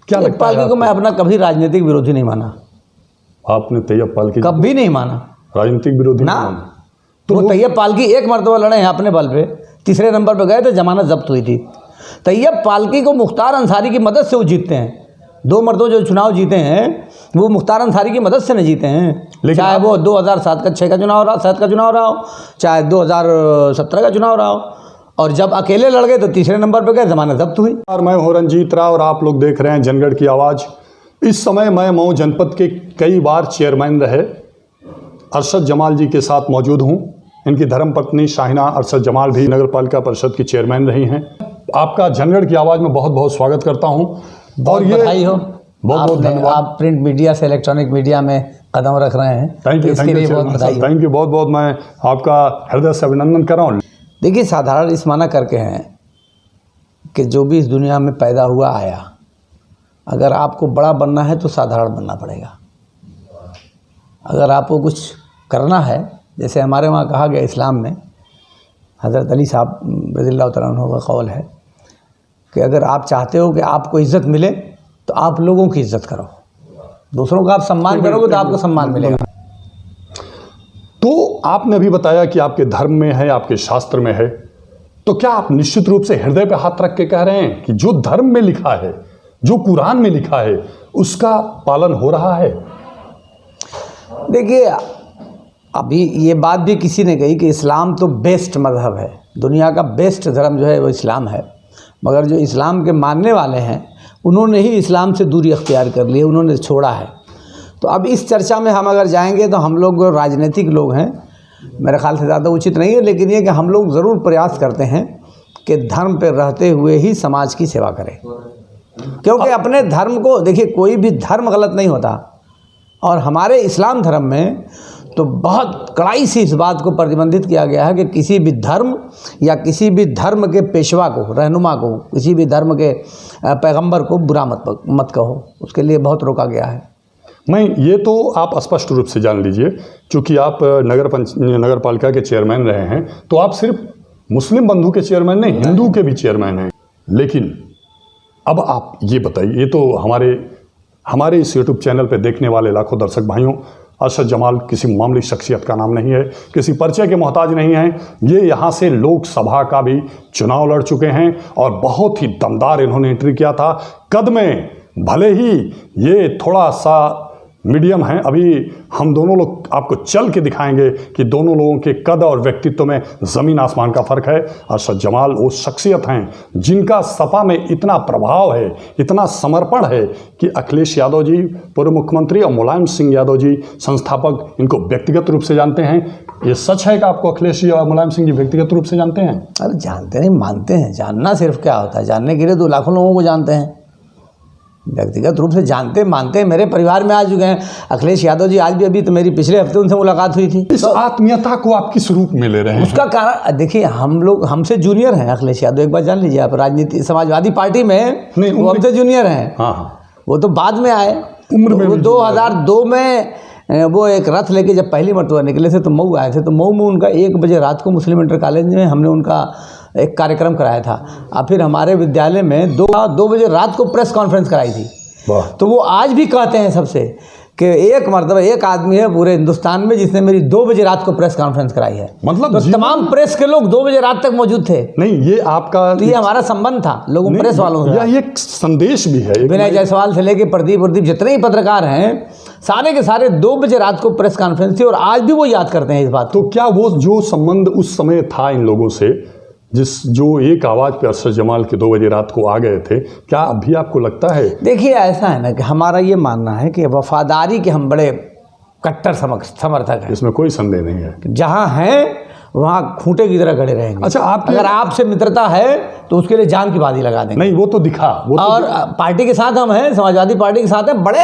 क्या लगता है पालकी को मैं अपना कभी राजनीतिक विरोधी नहीं माना। आपने तैयब पालकी कभी नहीं माना, राजनीतिक विरोधी ना। नहीं माना? तो वो तैयब पालकी एक मरतबा लड़े हैं अपने बल पे, तीसरे नंबर पे गए थे, जमानत जब्त हुई थी। तैयब पालकी को मुख्तार अंसारी की मदद से वो जीतते हैं। 2 मरतबा जो चुनाव जीते हैं वो मुख्तार अंसारी की मदद से नहीं जीते हैं। चाहे वो 2007 का 6 का चुनाव रहा, 7 का चुनाव रहा हो, चाहे 2017 का चुनाव रहा हो, और जब अकेले लड़ गए तो तीसरे नंबर पे गए, जमानत जब्त हुई। और मैं हूं रंजीत राव और आप लोग देख रहे हैं जनगढ़ की आवाज़। इस समय मैं मऊ जनपद के कई बार चेयरमैन रहे अरशद जमाल जी के साथ मौजूद हूं। इनकी धर्मपत्नी शाहिना अरशद जमाल भी नगर पालिका परिषद की चेयरमैन रही हैं। आपका जनगढ़ की आवाज़ में बहुत बहुत स्वागत करता हूं। और ये बधाई हो, बहुत बहुत धन्यवाद। आप प्रिंट मीडिया से इलेक्ट्रॉनिक मीडिया में कदम रख रहे हैं। थैंक यू, इसके लिए बहुत बधाई हो। थैंक यू, बहुत बहुत मैं आपका हृदय से अभिनंदन कर रहा हूँ। देखिए, साधारण इस माना करके हैं कि जो भी इस दुनिया में पैदा हुआ आया, अगर आपको बड़ा बनना है तो साधारण बनना पड़ेगा। अगर आपको कुछ करना है, जैसे हमारे वहाँ कहा गया इस्लाम में, हज़रत अली साहब रज़ियल्लाहु तआला अन्हु का कौल है कि अगर आप चाहते हो कि आपको इज़्ज़त मिले तो आप लोगों की इज़्ज़त करो, दूसरों का आप सम्मान करोगे तो आपको सम्मान मिलेगा। तो आपने अभी बताया कि आपके धर्म में है, आपके शास्त्र में है, तो क्या आप निश्चित रूप से हृदय पे हाथ रख के कह रहे हैं कि जो धर्म में लिखा है, जो कुरान में लिखा है, उसका पालन हो रहा है? देखिए, अभी ये बात भी किसी ने कही कि इस्लाम तो बेस्ट मज़हब है, दुनिया का बेस्ट धर्म जो है वो इस्लाम है, मगर जो इस्लाम के मानने वाले हैं उन्होंने ही इस्लाम से दूरी अख्तियार कर ली है, उन्होंने छोड़ा है। तो अब इस चर्चा में हम अगर जाएंगे तो हम लोग राजनीतिक लोग हैं, मेरे ख्याल से ज़्यादा उचित नहीं है, लेकिन ये कि हम लोग ज़रूर प्रयास करते हैं कि धर्म पे रहते हुए ही समाज की सेवा करें, क्योंकि अपने धर्म को देखिए, कोई भी धर्म गलत नहीं होता, और हमारे इस्लाम धर्म में तो बहुत कड़ाई से इस बात को प्रतिबंधित किया गया है कि किसी भी धर्म या किसी भी धर्म के पेशवा को, रहनुमा को, किसी भी धर्म के पैगंबर को बुरा मत कहो, उसके लिए बहुत रोका गया है। नहीं, ये तो आप स्पष्ट रूप से जान लीजिए, क्योंकि आप नगर पालिका के चेयरमैन रहे हैं, तो आप सिर्फ मुस्लिम बंधु के चेयरमैन नहीं, हिंदू के भी चेयरमैन हैं। लेकिन अब आप ये बताइए, ये तो हमारे इस यूट्यूब चैनल पे देखने वाले लाखों दर्शक भाइयों, अरशद जमाल किसी मामूली शख्सियत का नाम नहीं है, किसी परिचय के मोहताज नहीं है। ये यहाँ से लोकसभा का भी चुनाव लड़ चुके हैं और बहुत ही दमदार इन्होंने एंट्री किया था। कद में भले ही ये थोड़ा सा मीडियम है, अभी हम दोनों लोग आपको चल के दिखाएंगे कि दोनों लोगों के कद और व्यक्तित्व में ज़मीन आसमान का फ़र्क है। अरशद जमाल वो शख्सियत हैं जिनका सपा में इतना प्रभाव है, इतना समर्पण है कि अखिलेश यादव जी पूर्व मुख्यमंत्री और मुलायम सिंह यादव जी संस्थापक इनको व्यक्तिगत रूप से जानते हैं। ये सच है कि आपको अखिलेश जी और मुलायम सिंह जी व्यक्तिगत रूप से जानते हैं? अरे जानते नहीं, मानते हैं। जानना सिर्फ क्या होता है, जानने के लिए तो लाखों लोगों को जानते हैं। व्यक्तिगत रूप से जानते मानते हैं, मेरे परिवार में आ चुके हैं। अखिलेश यादव जी आज भी, अभी तो मेरी पिछले हफ्ते उनसे मुलाकात हुई थी। इस आत्मीयता को आप किस रूप में ले रहे हैं? उसका कारण देखिए, हम लोग हमसे जूनियर हैं। अखिलेश यादव, एक बार जान लीजिए आप, राजनीति समाजवादी पार्टी में वो हमसे जूनियर हैं। हाँ, वो तो बाद में आए, उम्र में। वो 2002 में वो एक रथ लेके जब पहली मरतबा निकले थे तो मऊ आए थे, तो मऊ में उनका 1 बजे रात को मुस्लिम इंटर कॉलेज में हमने उनका एक कार्यक्रम कराया था। और फिर हमारे विद्यालय में 2 बजे रात को प्रेस कॉन्फ्रेंस कराई थी। तो वो आज भी कहते हैं सबसे कि एक मरतबा एक आदमी है पूरे हिंदुस्तान में जिसने मेरी 2 बजे रात को प्रेस कॉन्फ्रेंस कराई है। मतलब तो तमाम प्रेस के लोग 2 बजे रात तक मौजूद थे। नहीं, ये आपका, तो ये हमारा संबंध था लोगों, प्रेस वालों से। यह एक संदेश भी है। विनय जायसवाल से लेके प्रदीप जितने ही पत्रकार हैं, सारे के सारे 2 बजे रात को प्रेस कॉन्फ्रेंस थी, और आज भी वो याद करते हैं इस बात। तो क्या वो जो संबंध उस समय था इन लोगों से, जो एक आवाज़ पे अरशद जमाल के 2 बजे रात को आ गए थे, क्या अभी आपको लगता है? देखिए, ऐसा है ना कि हमारा ये मानना है कि वफादारी के हम बड़े कट्टर समर्थक हैं, इसमें कोई संदेह नहीं है। जहाँ हैं वहाँ खूंटे की तरह खड़े रहेंगे। अच्छा, अगर आपसे मित्रता है तो उसके लिए जान की बाजी लगा देंगे। नहीं, वो तो दिखा, वो तो और पार्टी के साथ हम हैं, समाजवादी पार्टी के साथ हैं, बड़े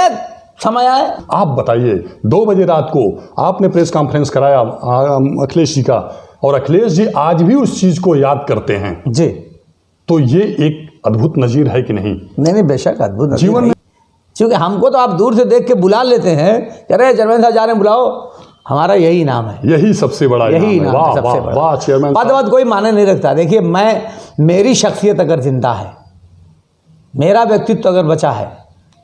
समय आए। आप बताइए, 2 बजे रात को आपने प्रेस कॉन्फ्रेंस कराया अखिलेश जी का, और अखिलेश जी आज भी उस चीज़ को याद करते हैं जी, तो ये एक अद्भुत नज़ीर है कि नहीं? नहीं, बेशक अद्भुत जीवन में। क्योंकि हमको तो आप दूर से देख के बुला लेते हैं, अरे चेयरमैन साहब जा रहे हैं, बुलाओ, हमारा यही नाम है, यही सबसे बड़ा यही नाम है, सबसे बड़ा। वाह चेयरमैन, पद कोई माने नहीं रखता। देखिए, मेरी शख्सियत अगर जिंदा है, मेरा व्यक्तित्व अगर बचा है,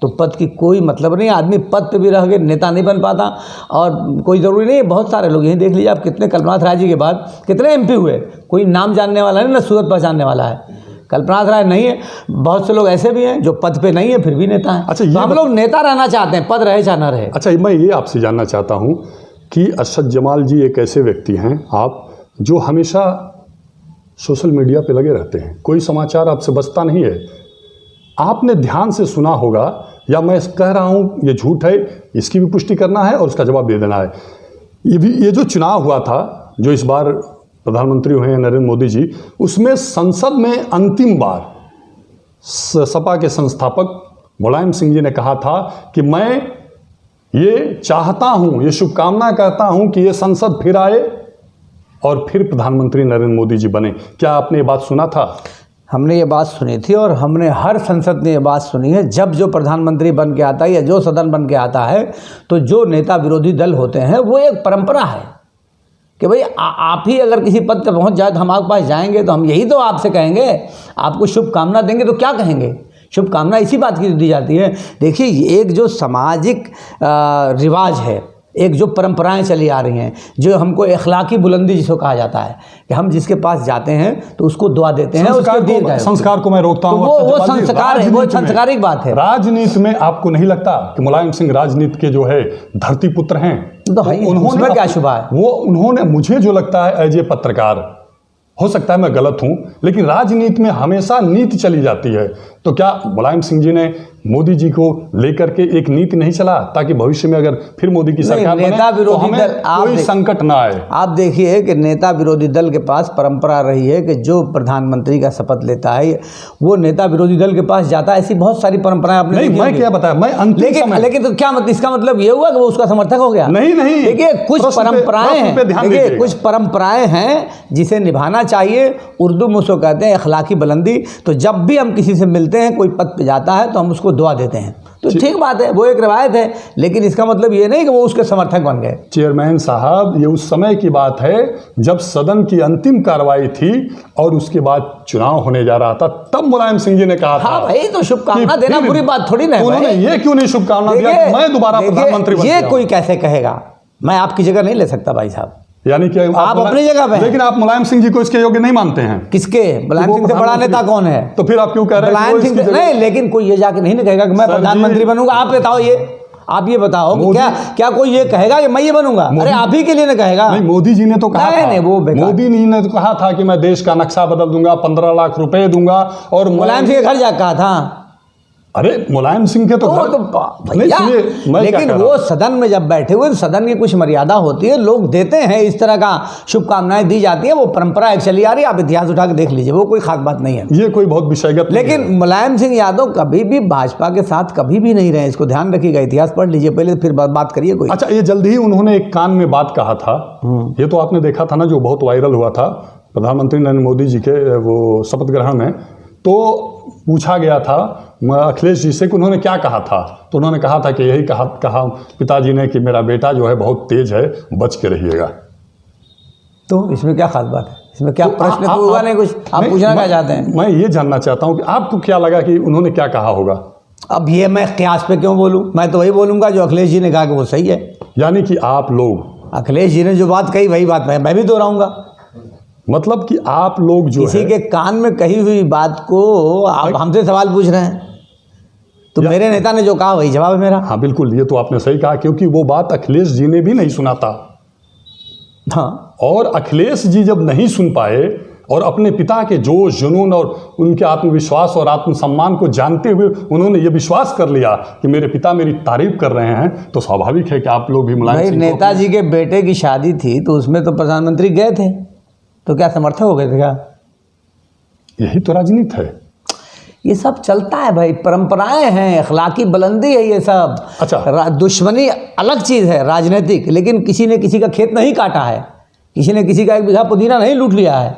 तो पद की कोई मतलब नहीं। आदमी पद पे भी रह के नेता नहीं बन पाता, और कोई ज़रूरी नहीं है। बहुत सारे लोग यही देख लीजिए आप, कितने कल्पनाथ राय जी के बाद कितने MP हुए, कोई नाम जानने वाला नहीं, ना सूरत पहचानने वाला है। कल्पनाथ राय नहीं है, बहुत से लोग ऐसे भी हैं जो पद पे नहीं है फिर भी नेता हैं। अच्छा, तो हम लोग नेता रहना चाहते हैं, पद रहे चाहे न रहे। अच्छा, मैं ये आपसे जानना चाहता हूँ कि अरशद जमाल जी एक ऐसे व्यक्ति हैं आप जो हमेशा सोशल मीडिया पे लगे रहते हैं, कोई समाचार आपसे बचता नहीं है। आपने ध्यान से सुना होगा, या मैं कह रहा हूँ ये झूठ है, इसकी भी पुष्टि करना है और उसका जवाब दे देना है। ये जो चुनाव हुआ था, जो इस बार प्रधानमंत्री हुए हैं नरेंद्र मोदी जी, उसमें संसद में अंतिम बार सपा के संस्थापक मुलायम सिंह जी ने कहा था कि मैं ये चाहता हूँ, ये शुभकामना करता हूँ कि ये संसद फिर आए और फिर प्रधानमंत्री नरेंद्र मोदी जी बने। क्या आपने ये बात सुना था? हमने ये बात सुनी थी, और हमने हर संसद ने ये बात सुनी है। जब जो प्रधानमंत्री बन के आता है या जो सदन बन के आता है, तो जो नेता विरोधी दल होते हैं, वो एक परंपरा है कि भाई आप ही अगर किसी पद पर पहुंच जाए तो हम आपके पास जाएंगे, तो हम यही तो आपसे कहेंगे, आपको शुभकामना देंगे। तो क्या कहेंगे? शुभकामना इसी बात की दी जाती है। देखिए, एक जो सामाजिक रिवाज है, एक जो परंपराएं चली आ रही हैं, जो हमको अखलाकी बुलंदी जिसको कहा जाता है, कि हम जिसके पास जाते हैं तो उसको दुआ देते हैं, उसके दीर्घायु। संस्कार को मैं रोकता हूँ, वो संस्कार है, वो संस्कारिक बात है। राजनीति में आपको नहीं लगता कि मुलायम सिंह राजनीति के जो है धरती पुत्र हैं? तो उन्होंने क्या शुभा है? वो उन्होंने, मुझे जो लगता है एज ए पत्रकार, हो सकता है मैं गलत हूं, लेकिन राजनीति में हमेशा नीति चली जाती है। तो क्या मुलायम सिंह जी ने मोदी जी को लेकर के एक नीति नहीं चला, ताकि भविष्य में अगर फिर मोदी की सरकार बने तो हमें कोई संकट ना आए? आप देखिए कि नेता विरोधी दल के पास परंपरा रही है कि जो प्रधानमंत्री का शपथ लेता है वो नेता विरोधी दल के पास जाता है। ऐसी बहुत सारी परंपराएं आपने नहीं, मैं क्या बताया, मैं लेकिन तो क्या मतलब, इसका मतलब ये हुआ कि वो उसका समर्थक हो गया? नहीं, देखिए, कुछ परंपराएं हैं, देखिए कुछ परंपराएं हैं जिसे निभाना चाहिए। उर्दू में उसको कहते हैं अखलाकी बुलंदी। तो जब भी हम किसी से मिलते हैं, कोई पद पे जाता है, तो हम उसको दुआ देते हैं। तो ठीक बात है, वो एक रिवायत है, लेकिन इसका मतलब ये नहीं कि वो उसके समर्थक बन गए। चेयरमैन साहब, ये उस समय की बात है जब सदन की अंतिम कार्रवाई थी और उसके बाद चुनाव होने जा रहा था, तब मुलायम सिंह जी ने कहा था। हाँ भाई, तो शुभकामना देना बुरी बात थोड़ी ना है। उन्होंने ये क्यों नहीं शुभकामना दिया कि मैं दोबारा प्रधानमंत्री बन ये कोई कैसे कहेगा? मैं आपकी जगह नहीं ले सकता भाई साहब, यानी कि आप अपनी जगह पे। लेकिन आप मुलायम सिंह जी को इसके योग्य नहीं मानते हैं। किसके? मुलायम सिंह से बड़ा नेता कौन है? तो फिर आप क्यों कह रहे हैं? मुलायम सिंह नहीं, लेकिन कोई ये जाके नहीं कहेगा कि मैं प्रधानमंत्री बनूंगा। आप बताओ, आप ये बताओ, क्या कोई ये कहेगा कि मैं ये बनूंगा? अरे आप ही के लिए ना कहेगा। नहीं, मोदी जी ने तो कहा था, वो मोदी जी ने तो कहा था कि मैं देश का नक्शा बदल दूंगा, 15 लाख रुपए दूंगा। और मुलायम सिंह के घर जाकर कहा था। अरे मुलायम सिंह के तो भैया, लेकिन वो सदन में जब बैठे हुए, सदन की कुछ मर्यादा होती है, लोग देते हैं, इस तरह का शुभकामनाएं दी जाती है। वो परंपरा एक चली आ रही है, आप इतिहास उठा के देख लीजिए, वो कोई खास बात नहीं है। ये कोई बहुत विषयगत। लेकिन मुलायम सिंह यादव कभी भी भाजपा के साथ कभी भी नहीं रहे, इसको ध्यान रखिएगा। इतिहास पढ़ लीजिए पहले, फिर बात करिए कोई। अच्छा, ये जल्दी ही उन्होंने एक कान में बात कहा था, ये तो आपने देखा था ना, जो बहुत वायरल हुआ था प्रधानमंत्री नरेंद्र मोदी जी के वो शपथ ग्रहण में। तो पूछा गया था अखिलेश जी से कि उन्होंने क्या कहा था, तो उन्होंने कहा था कि यही कहा पिताजी ने कि मेरा बेटा जो है बहुत तेज है, बच के रहिएगा। तो इसमें क्या खास बात है? इसमें क्या प्रश्न तो हुआ नहीं कुछ? आप पूछना क्या चाहते हैं? मैं ये जानना चाहता हूँ कि आपको क्या लगा कि उन्होंने क्या कहा होगा? अब ये मैं कयास पे क्यों बोलूँ? मैं तो वही बोलूँगा जो अखिलेश जी ने कहा कि वो सही है। यानी कि आप लोग, अखिलेश जी ने जो बात कही वही बात मैं भी दोहराऊंगा। मतलब कि आप लोग जो किसी के कान में कही हुई बात को आप हमसे सवाल पूछ रहे हैं, तो मेरे नेता ने जो कहा वही जवाब है मेरा। हाँ बिल्कुल, ये तो आपने सही कहा, क्योंकि वो बात अखिलेश जी ने भी नहीं सुना था। हाँ, और अखिलेश जी जब नहीं सुन पाए और अपने पिता के जोश जुनून और उनके आत्मविश्वास और आत्मसम्मान को जानते हुए उन्होंने ये विश्वास कर लिया कि मेरे पिता मेरी तारीफ कर रहे हैं, तो स्वाभाविक है कि आप लोग भी मुलायम सिंह। नेताजी के बेटे की शादी थी तो उसमें तो प्रधानमंत्री गए थे, तो क्या समर्थक हो गए थे क्या? यही तो राजनीति है। ये सब चलता है भाई, परंपराएं हैं, अखलाकी बुलंदी है ये सब। अच्छा, दुश्मनी अलग चीज़ है राजनीतिक, लेकिन किसी ने किसी का खेत नहीं काटा है, किसी ने किसी का 1 बीघा पुदीना नहीं लूट लिया है।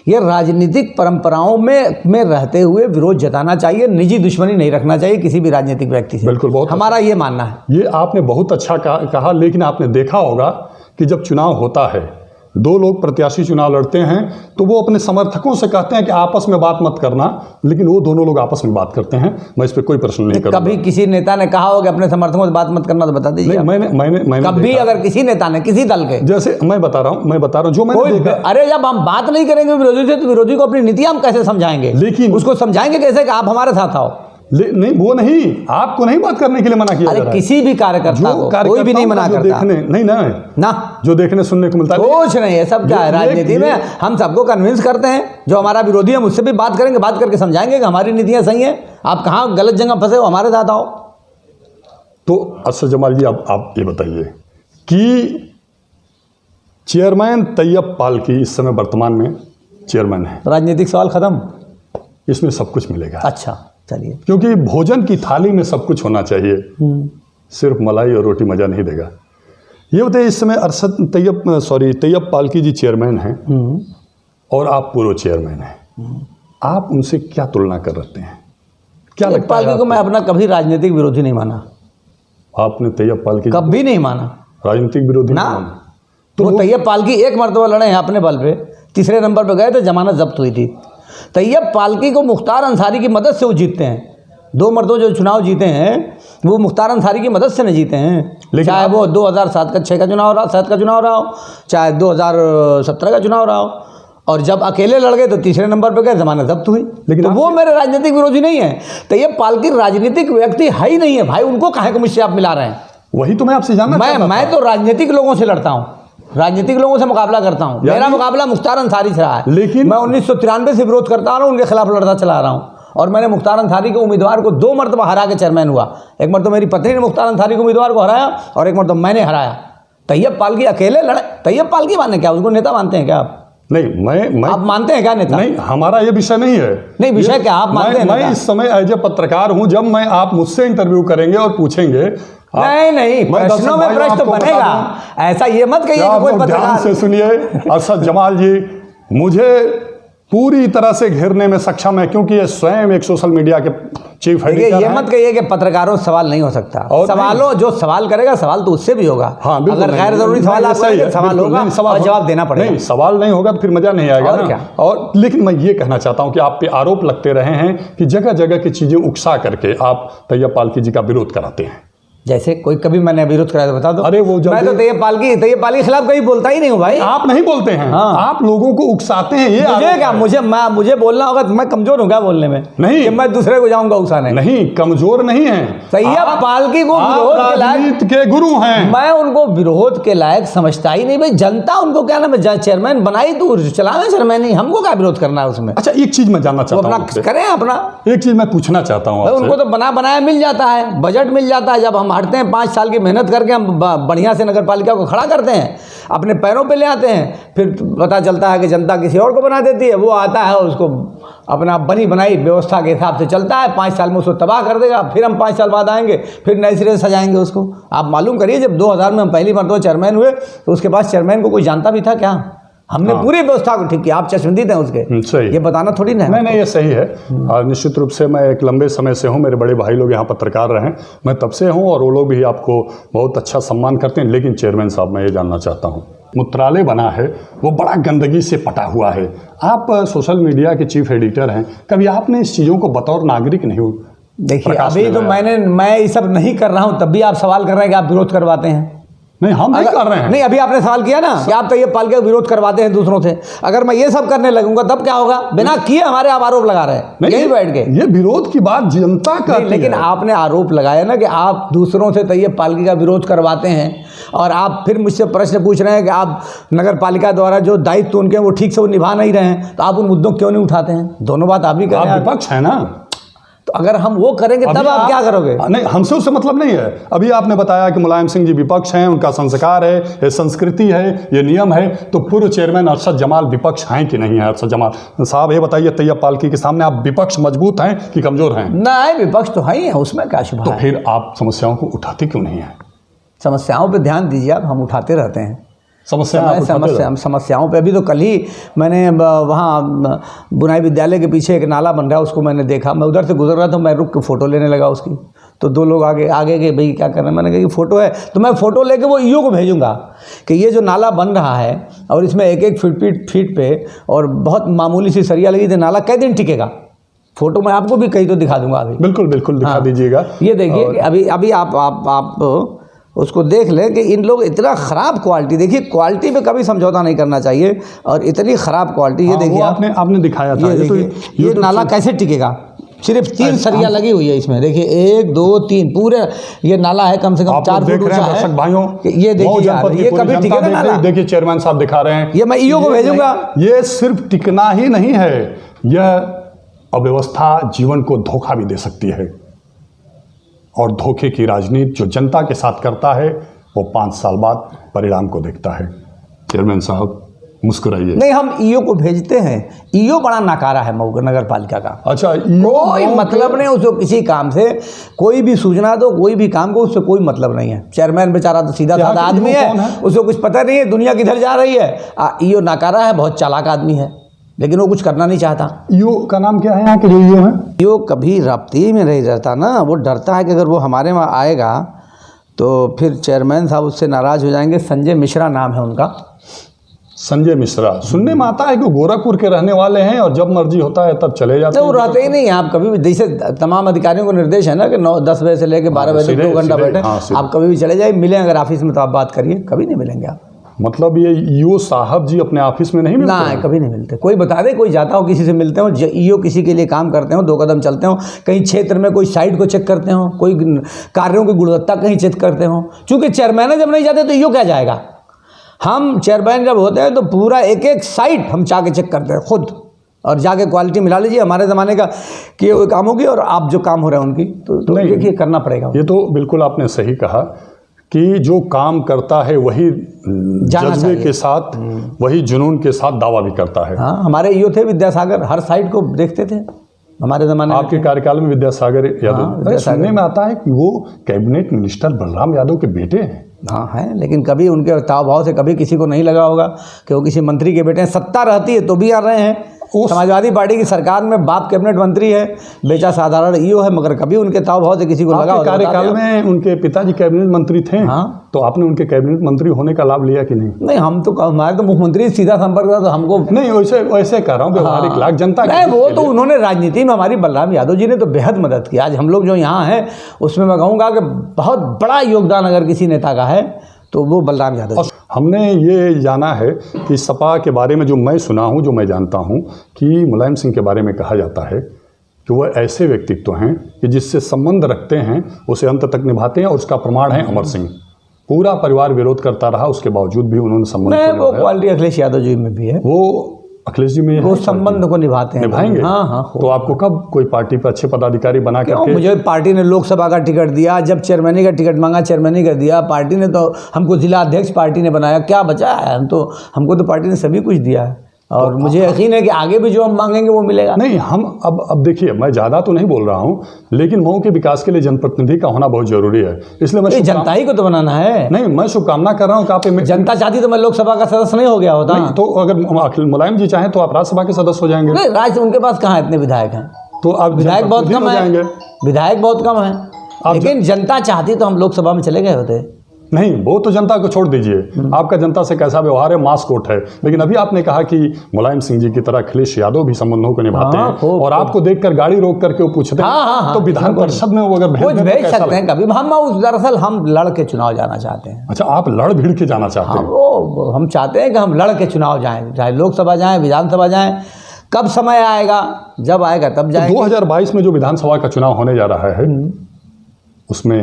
ये राजनीतिक परंपराओं में रहते हुए विरोध जताना चाहिए, निजी दुश्मनी नहीं रखना चाहिए किसी भी राजनीतिक व्यक्ति से। बिल्कुल, बहुत हमारा ये मानना है। ये आपने बहुत अच्छा कहा, लेकिन आपने देखा होगा कि जब चुनाव होता है, दो लोग प्रत्याशी चुनाव लड़ते हैं तो वो अपने समर्थकों से कहते हैं कि आपस में बात मत करना, लेकिन वो दोनों लोग आपस में बात करते हैं। मैं इस पर कोई प्रश्न नहीं करूँगा। कभी किसी नेता ने कहा हो कि अपने समर्थकों से बात मत करना, तो बता दीजिए। मैंने कभी अगर किसी नेता ने किसी दल के, जैसे मैं बता रहा हूँ जो मैंने देखा। अरे जब हम बात नहीं करेंगे विरोधी से तो विरोधी को अपनी नीति हम कैसे समझाएंगे? लेकिन उसको समझाएंगे कैसे कि आप हमारे साथ आओ? नहीं, वो नहीं, आपको नहीं बात करने के लिए मना किया जा रहा है। किसी भी कार्यकर्ता को कोई भी नहीं मना करता। नहीं ना जो देखने सुनने को मिलता है कुछ नहीं है। सब क्या है राजनीति में, हम सबको कन्विंस करते हैं। जो हमारा विरोधी है मुझसे भी बात करेंगे, बात करके समझाएंगे कि हमारी नीतियां सही हैं, आप कहाँ गलत जगह फंसे हो, हमारे साथ आओ। तो अरशद जमाल जी, आप ये बताइए कि चेयरमैन तैयब पालकी इस समय वर्तमान में चेयरमैन है। राजनीतिक सवाल खत्म, इसमें सब कुछ मिलेगा। अच्छा चलिए, क्योंकि भोजन की थाली में सब कुछ होना चाहिए, सिर्फ मलाई और रोटी मजा नहीं देगा। ये बताइए, इस समय तैयब पालकी जी चेयरमैन हैं और आप पूर्व चेयरमैन हैं, आप उनसे क्या तुलना कर रहे हैं? क्या लगता है? पालकी को मैं अपना कभी राजनीतिक विरोधी नहीं माना। आपने तैयब पालकी कभी नहीं माना राजनीतिक विरोधी ना? नहीं माना? तो वो तैयब पालकी एक मरतबा लड़े हैं अपने बल पे, तीसरे नंबर पे गए तो जमानत जब्त हुई थी। तैयब पालकी को मुख्तार अंसारी की मदद से वो जीतते हैं। 2 मरतबा जो चुनाव जीते हैं वो मुख्तार अंसारी की मदद से नहीं जीते हैं। चाहे वो 2007 का 6 का चुनाव रहा, 7 का चुनाव रहा हो, चाहे 2017 का चुनाव रहा हो, और जब अकेले लड़ गए तो तीसरे नंबर पर गए, जमानत जब्त हुई। लेकिन तो वो मेरे राजनीतिक विरोधी नहीं है। तैयब पालकी राजनीतिक व्यक्ति है ही नहीं है भाई, उनको काहे को मुझसे आप मिला रहे हैं? वही तो मैं आपसे जानना चाहता था। मैं तो राजनीतिक लोगों से लड़ता हूँ, राजनीतिक लोगों से मुकाबला करता हूँ। मेरा मुकाबला मुख्तार अंसारी से रहा है, लेकिन मैं 1993 से विरोध करता आ रहा हूँ, उनके खिलाफ लड़ता चला रहा हूँ। और मैंने मुख्तार अंसारी के उम्मीदवार को 2 मरतबा हरा के चेयरमैन हुआ। एक मरतबा मेरी पत्नी ने मुख्तार अंसारी के उम्मीदवार को हराया और एक मरतबा मैंने हराया। तैयब पालकी अकेले लड़े। तैयब पालकी माने क्या, उसको नेता मानते हैं क्या आप? नहीं, मैं आप मानते हैं क्या नेता? नहीं, हमारा ये विषय नहीं है। नहीं, विषय क्या आप मानते हैं? मैं इस समय एज ए पत्रकार हूं। जब मैं आप मुझसे इंटरव्यू करेंगे और पूछेंगे, नहीं, प्रश्नों में प्रश्न बनेगा। ऐसा ये मत कहिए कि कोई पत्रकार। ध्यान से सुनिए अरशद जमाल जी, मुझे पूरी तरह से घेरने में सक्षम है, क्योंकि ये स्वयं एक सोशल मीडिया के चीफ एडिटर हैं। ये मत कहिए कि पत्रकारों से सवाल नहीं हो सकता। सवालों जो सवाल करेगा सवाल तो उससे भी होगा। हाँ, अगर गैर जरूरी सवाल आप करेंगे, सवाल होगा और जवाब देना पड़ेगा। नहीं, सवाल नहीं होगा तो फिर मजा नहीं आएगा ना। और लेकिन मैं ये कहना चाहता हूँ कि आप पे आरोप लगते रहे हैं कि जगह जगह की चीजें उकसा करके आप तैयब पालकी जी का विरोध कराते हैं। जैसे कोई कभी मैंने विरोध कराया तो बता दो। अरे वो मैं तो तैयब पालकी के खिलाफ कहीं बोलता ही नहीं हूँ भाई। आप नहीं बोलते हैं। हाँ। आप लोगों को उकसाते हैं। ये मुझे क्या, मुझे बोलना होगा तो मैं कमजोर हूँ क्या बोलने में? नहीं कि मैं दूसरे को जाऊंगा उकसाने। नहीं, कमजोर नहीं है। तैयब पालकी को विरोध के लायक के गुरु हैं। मैं उनको विरोध के लायक समझता ही नहीं भाई। जनता उनको क्या नाम है, चेयरमैन बनाई तो चलाना चेयरमैन ही, हमको क्या विरोध करना है उसमें? अच्छा, एक चीज मैं जानना चाहता हूँ, अपना करें अपना। एक चीज मैं पूछना चाहता हूँ, उनको तो बना बनाया मिल जाता है, बजट मिल जाता है। जब हम हटते हैं 5 साल मेहनत करके हम बढ़िया से नगर पालिका को खड़ा करते हैं, अपने पैरों पे ले आते हैं, फिर पता चलता है कि जनता किसी और को बना देती है। वो आता है, उसको अपना बनी बनाई व्यवस्था के हिसाब से चलता है, 5 साल में उसको तबाह कर देगा। फिर हम 5 साल बाद आएंगे, फिर नए सिरे से सजाएंगे उसको। आप मालूम करिए, जब 2000 में हम पहली मरतबा चेयरमैन हुए तो उसके पास चेयरमैन को कोई जानता भी था क्या? हमने पूरी व्यवस्था को ठीक किया। आप चश्मदीद हैं उसके, सही। ये बताना थोड़ी ना। नहीं, ये सही है। और निश्चित रूप से मैं एक लंबे समय से हूँ, मेरे बड़े भाई लोग यहाँ पत्रकार रहे हैं, मैं तब से हूँ, और वो लोग भी आपको बहुत अच्छा सम्मान करते हैं। लेकिन चेयरमैन साहब, मैं ये जानना चाहता हूँ, मंत्रालय बना है वो बड़ा गंदगी से पटा हुआ है। आप सोशल मीडिया के चीफ एडिटर हैं, कभी आपने इस चीज़ों को बतौर नागरिक नहीं? देखिए, अभी तो मैं ये सब नहीं कर रहा हूँ, तब भी आप सवाल कर रहे हैं कि आप विरोध करवाते हैं। नहीं, हम नहीं कर रहे हैं। नहीं, अभी आपने सवाल किया ना कि आप तैयब पालकी का विरोध करवाते हैं दूसरों से। अगर मैं ये सब करने लगूंगा तब क्या होगा? बिना किए हमारे आप आरोप लगा रहे हैं यहीं बैठ के। ये विरोध की बात जनता का, लेकिन आपने आरोप लगाया ना कि आप दूसरों से तैयब पालकी का विरोध करवाते हैं, और आप फिर मुझसे प्रश्न पूछ रहे हैं कि आप नगर पालिका द्वारा जो दायित्व उनके वो ठीक से वो निभा नहीं रहे हैं, तो आप उन मुद्दों क्यों नहीं उठाते हैं? दोनों बात आप भी करें। आप विपक्ष है ना, तो अगर हम वो करेंगे तब आप क्या करोगे? नहीं, हमसे उससे मतलब नहीं है। अभी आपने बताया कि मुलायम सिंह जी विपक्ष हैं, उनका संस्कार है, ये संस्कृति है, ये नियम है, तो पूर्व चेयरमैन अरशद जमाल विपक्ष हैं कि नहीं है? अरशद जमाल साहब, ये बताइए, तैयब पालकी के सामने आप विपक्ष मजबूत हैं कि कमजोर हैं? नहीं, विपक्ष तो है ही है, उसमें क्या शुभ है। तो फिर आप समस्याओं को उठाते क्यों नहीं है? समस्याओं पे ध्यान दीजिए आप, हम उठाते रहते हैं समस्याओं पे। अभी तो कल ही मैंने वहाँ बुनाई विद्यालय के पीछे एक नाला बन रहा है, उसको मैंने देखा। मैं उधर से गुजर रहा था, मैं रुक के फ़ोटो लेने लगा उसकी। तो दो लोग आगे आगे गए, भाई क्या कर रहे हैं? मैंने कहा कि फ़ोटो है, तो मैं फ़ोटो लेके वो ईओ को भेजूंगा कि ये जो नाला बन रहा है और इसमें एक एक फीट पे और बहुत मामूली सी सरिया लगी थी, नाला कै दिन टिकेगा? फ़ोटो मैं आपको भी कहीं तो दिखा दूंगा अभी। बिल्कुल बिल्कुल दिखा दीजिएगा। ये देखिए कि अभी आप उसको देख लें कि इन लोग इतना ख़राब क्वालिटी, देखिए क्वालिटी पे कभी समझौता नहीं करना चाहिए और इतनी ख़राब क्वालिटी। ये देखिए आपने दिखाया था, ये देखिए ये नाला कैसे टिकेगा? सिर्फ 3 सरिया लगी हुई है इसमें, देखिए 1 2 3 पूरे ये नाला है कम से कम 4 फुट ऊंचा है। दर्शक भाइयों, ये देखिए यार, ये कभी टिकेगा नाला? देखिए चेयरमैन साहब दिखा रहे हैं, ये मैं ईओ को भेजूंगा। ये सिर्फ टिकना ही नहीं है, यह अव्यवस्था जीवन को धोखा भी दे सकती है और धोखे की राजनीति जो जनता के साथ करता है वो 5 साल बाद परिणाम को देखता है। चेयरमैन साहब मुस्कुराइए। नहीं, हम ईओ को भेजते हैं। ईओ बड़ा नाकारा है मऊ नगर पालिका का। अच्छा, कोई मतलब नहीं उसको किसी काम से, कोई भी सूचना दो, कोई भी काम को, उससे कोई मतलब नहीं है। चेयरमैन बेचारा तो सीधा साधा आदमी है, उसको कुछ पता नहीं है दुनिया किधर जा रही है। ईओ नाकारा है, बहुत चालाक आदमी है, लेकिन वो कुछ करना नहीं चाहता। ईओ का नाम क्या है यहाँ के जो ईओ है? ईओ कभी राब्ते में नहीं रहता ना, वो डरता है कि अगर वो हमारे वहाँ आएगा तो फिर चेयरमैन साहब उससे नाराज़ हो जाएंगे। संजय मिश्रा नाम है उनका। संजय मिश्रा सुनने में आता है कि गोरखपुर के रहने वाले हैं और जब मर्जी होता है तब चले जाते हैं। वो रहते ही नहीं हैं। आप कभी भी, जैसे तमाम अधिकारियों को निर्देश है ना कि 9-10 बजे से लेकर 12 बजे तक 2 घंटा बैठे, आप कभी भी चले जाए, मिलें अगर ऑफिस में तो आप बात करिए, कभी नहीं मिलेंगे आप। मतलब ये ईओ साहब जी अपने ऑफिस में नहीं मिलते? ना, कभी नहीं मिलते। कोई बता दे, कोई जाता हो किसी से मिलते हो, ईओ किसी के लिए काम करते हो, 2 कदम चलते हो, कहीं क्षेत्र में कोई साइट को चेक करते हो, कोई कार्यों की गुणवत्ता कहीं चेक करते हो। चूँकि चेयरमैन जब नहीं जाते तो ईओ क्या जाएगा? हम चेयरमैन जब होते हैं तो पूरा एक एक साइट हम जाके चेक करते हैं खुद, और जाके क्वालिटी मिला लीजिए हमारे ज़माने का किए हुए कामों की और आप जो काम हो रहे हैं उनकी, तो देखिए करना पड़ेगा। ये तो बिल्कुल आपने सही कहा कि जो काम करता है वही जज्बे के साथ, वही जुनून के साथ दावा भी करता है। हाँ, हमारे ईओ थे विद्यासागर, हर साइट को देखते थे हमारे ज़माने में। आपके कार्यकाल में विद्यासागर यादव, सुनने में आता है कि वो कैबिनेट मिनिस्टर बलराम यादव के बेटे हैं। हाँ हैं, लेकिन कभी उनके ताव भाव से कभी किसी को नहीं लगा होगा कि वो किसी मंत्री के बेटे हैं। सत्ता रहती है तो भी आ रहे हैं। समाजवादी पार्टी की सरकार में बाप कैबिनेट मंत्री है, बेटा साधारण ईओ है, मगर कभी उनके ताव भाव से किसी को लगा? कार्यकाल में उनके पिताजी कैबिनेट मंत्री थे। हाँ, तो आपने उनके कैबिनेट मंत्री होने का लाभ लिया कि नहीं? नहीं, हम तो, हमारे तो मुख्यमंत्री सीधा संपर्क था, तो हमको नहीं, वैसे कह रहा हूँ व्यवहारिक लाभ जनता नहीं, वो तो उन्होंने राजनीति में हमारी बलराम यादव जी ने तो बेहद मदद की। आज हम लोग जो यहाँ हैं उसमें मैं कहूँगा कि बहुत बड़ा योगदान अगर किसी नेता का है तो वो बलराम यादव। हमने ये जाना है कि सपा के बारे में जो मैं सुना हूँ, जो मैं जानता हूँ कि मुलायम सिंह के बारे में कहा जाता है कि वह ऐसे व्यक्तित्व हैं कि जिससे संबंध रखते हैं उसे अंत तक निभाते हैं, और उसका प्रमाण है अमर सिंह। पूरा परिवार विरोध करता रहा, उसके बावजूद भी उन्होंने संबंध वो क्वालिटी अखिलेश यादव जी में भी है। वो अखिलेश जी में वो संबंध को निभाते हैं, निभाएंगे। हाँ। तो आपको कब कोई पार्टी पर अच्छे पदाधिकारी बना करके? मुझे पार्टी ने लोकसभा का टिकट दिया, जब चेयरमैनी का टिकट मांगा चेयरमैनी का दिया। पार्टी ने तो हमको जिला अध्यक्ष पार्टी ने बनाया, क्या बचा है? हमको तो पार्टी ने सभी कुछ दिया है, और मुझे यकीन है कि आगे भी जो हम मांगेंगे वो मिलेगा। नहीं, हम अब देखिए, मैं ज़्यादा तो नहीं बोल रहा हूँ, लेकिन मऊ के विकास के लिए जनप्रतिनिधि का होना बहुत जरूरी है। इसलिए मैं जनता ही को तो बनाना है। नहीं, मैं शुभकामना कर रहा हूँ कि आप जनता चाहती तो मैं लोकसभा का सदस्य नहीं हो गया होता। तो अगर मुलायम जी चाहें तो आप राज्यसभा के सदस्य हो जाएंगे। नहीं, राज्य उनके पास कहाँ इतने विधायक हैं? तो आप विधायक बहुत कम है, विधायक बहुत कम है, लेकिन जनता चाहती तो हम लोकसभा में चले गए होते। नहीं, वो तो जनता को छोड़ दीजिए, आपका जनता से कैसा व्यवहार है मास्कोट है। लेकिन अभी आपने कहा कि मुलायम सिंह जी की तरह अखिलेश यादव भी संबंधों को निभाते हैं, और आपको देखकर गाड़ी रोक करके वो पूछते हैं, तो विधान परिषद में वो अगर भेज सकते हैं कभी। दरअसल हम लड़ के चुनाव जाना चाहते हैं। अच्छा, आप लड़ भिड़ के जाना चाहते हैं? वो हम चाहते हैं कि हम लड़ के चुनाव जाएं, चाहे लोकसभा जाएं, विधानसभा जाएं। कब समय आएगा, जब आएगा तब जाएंगे। 2022 में जो विधानसभा का चुनाव होने जा रहा है उसमें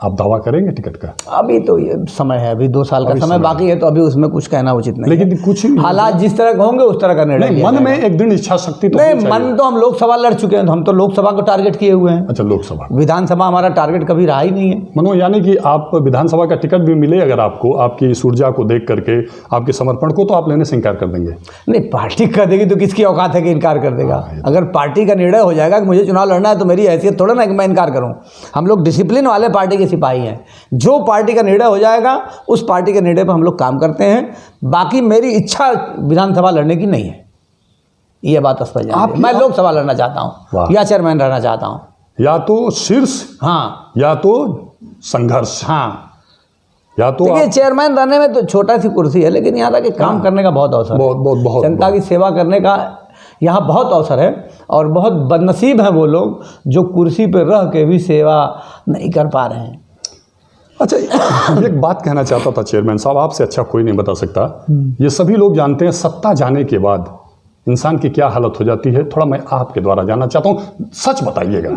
आप दावा करेंगे टिकट का? अभी तो ये समय है, अभी 2 साल का समय बाकी है, तो अभी उसमें कुछ कहना उचित नहीं। लेकिन कुछ हालात जिस तरह के होंगे उस तरह का निर्णय। मन में एक दिन इच्छा शक्ति तो नहीं, मन तो हम लोकसभा लड़ चुके हैं, तो हम तो लोकसभा को टारगेट किए हुए हैं। अच्छा, लोकसभा। विधानसभा हमारा टारगेट कभी रहा ही नहीं है। मनो, यानी कि आप विधानसभा का टिकट भी मिले अगर आपको, आपकी इस ऊर्जा को देख करके, आपके समर्पण को, तो आप लेने से इनकार कर देंगे? नहीं, पार्टी कर देगी तो किसकी औकात है कि इनकार कर देगा? अगर पार्टी का निर्णय हो जाएगा कि मुझे चुनाव लड़ना है, तो मेरी हैसियत थोड़ा ना कि मैं इनकार करूँ। हम लोग डिसिप्लिन वाले पार्टी के सिपाही हैं। जो पार्टी का निर्णय हो जाएगा उस पार्टी के निर्णय पर हम लोग काम करते हैं। बाकी मेरी इच्छा विधानसभा लड़ने की नहीं है, ये बात स्पष्ट है। मैं लोकसभा लड़ना चाहता हूँ या चेयरमैन रहना चाहता हूँ। या तो शीर्ष, हाँ या तो संघर्ष, हाँ। या तो देखिए चेयरमैन रहने में तो छोटा सी कुर्सी है, लेकिन यहाँ तक कि काम करने का बहुत अवसर बहुत है, बहुत बहुत जनता की सेवा करने का यहाँ बहुत अवसर है। और बहुत बदनसीब हैं वो लोग जो कुर्सी पर रह के भी सेवा नहीं कर पा रहे हैं। अच्छा, एक बात कहना चाहता था चेयरमैन साहब, आपसे अच्छा कोई नहीं बता सकता। ये सभी लोग जानते हैं सत्ता जाने के बाद इंसान की क्या हालत हो जाती है, थोड़ा मैं आपके द्वारा जानना चाहता हूँ, सच बताइएगा।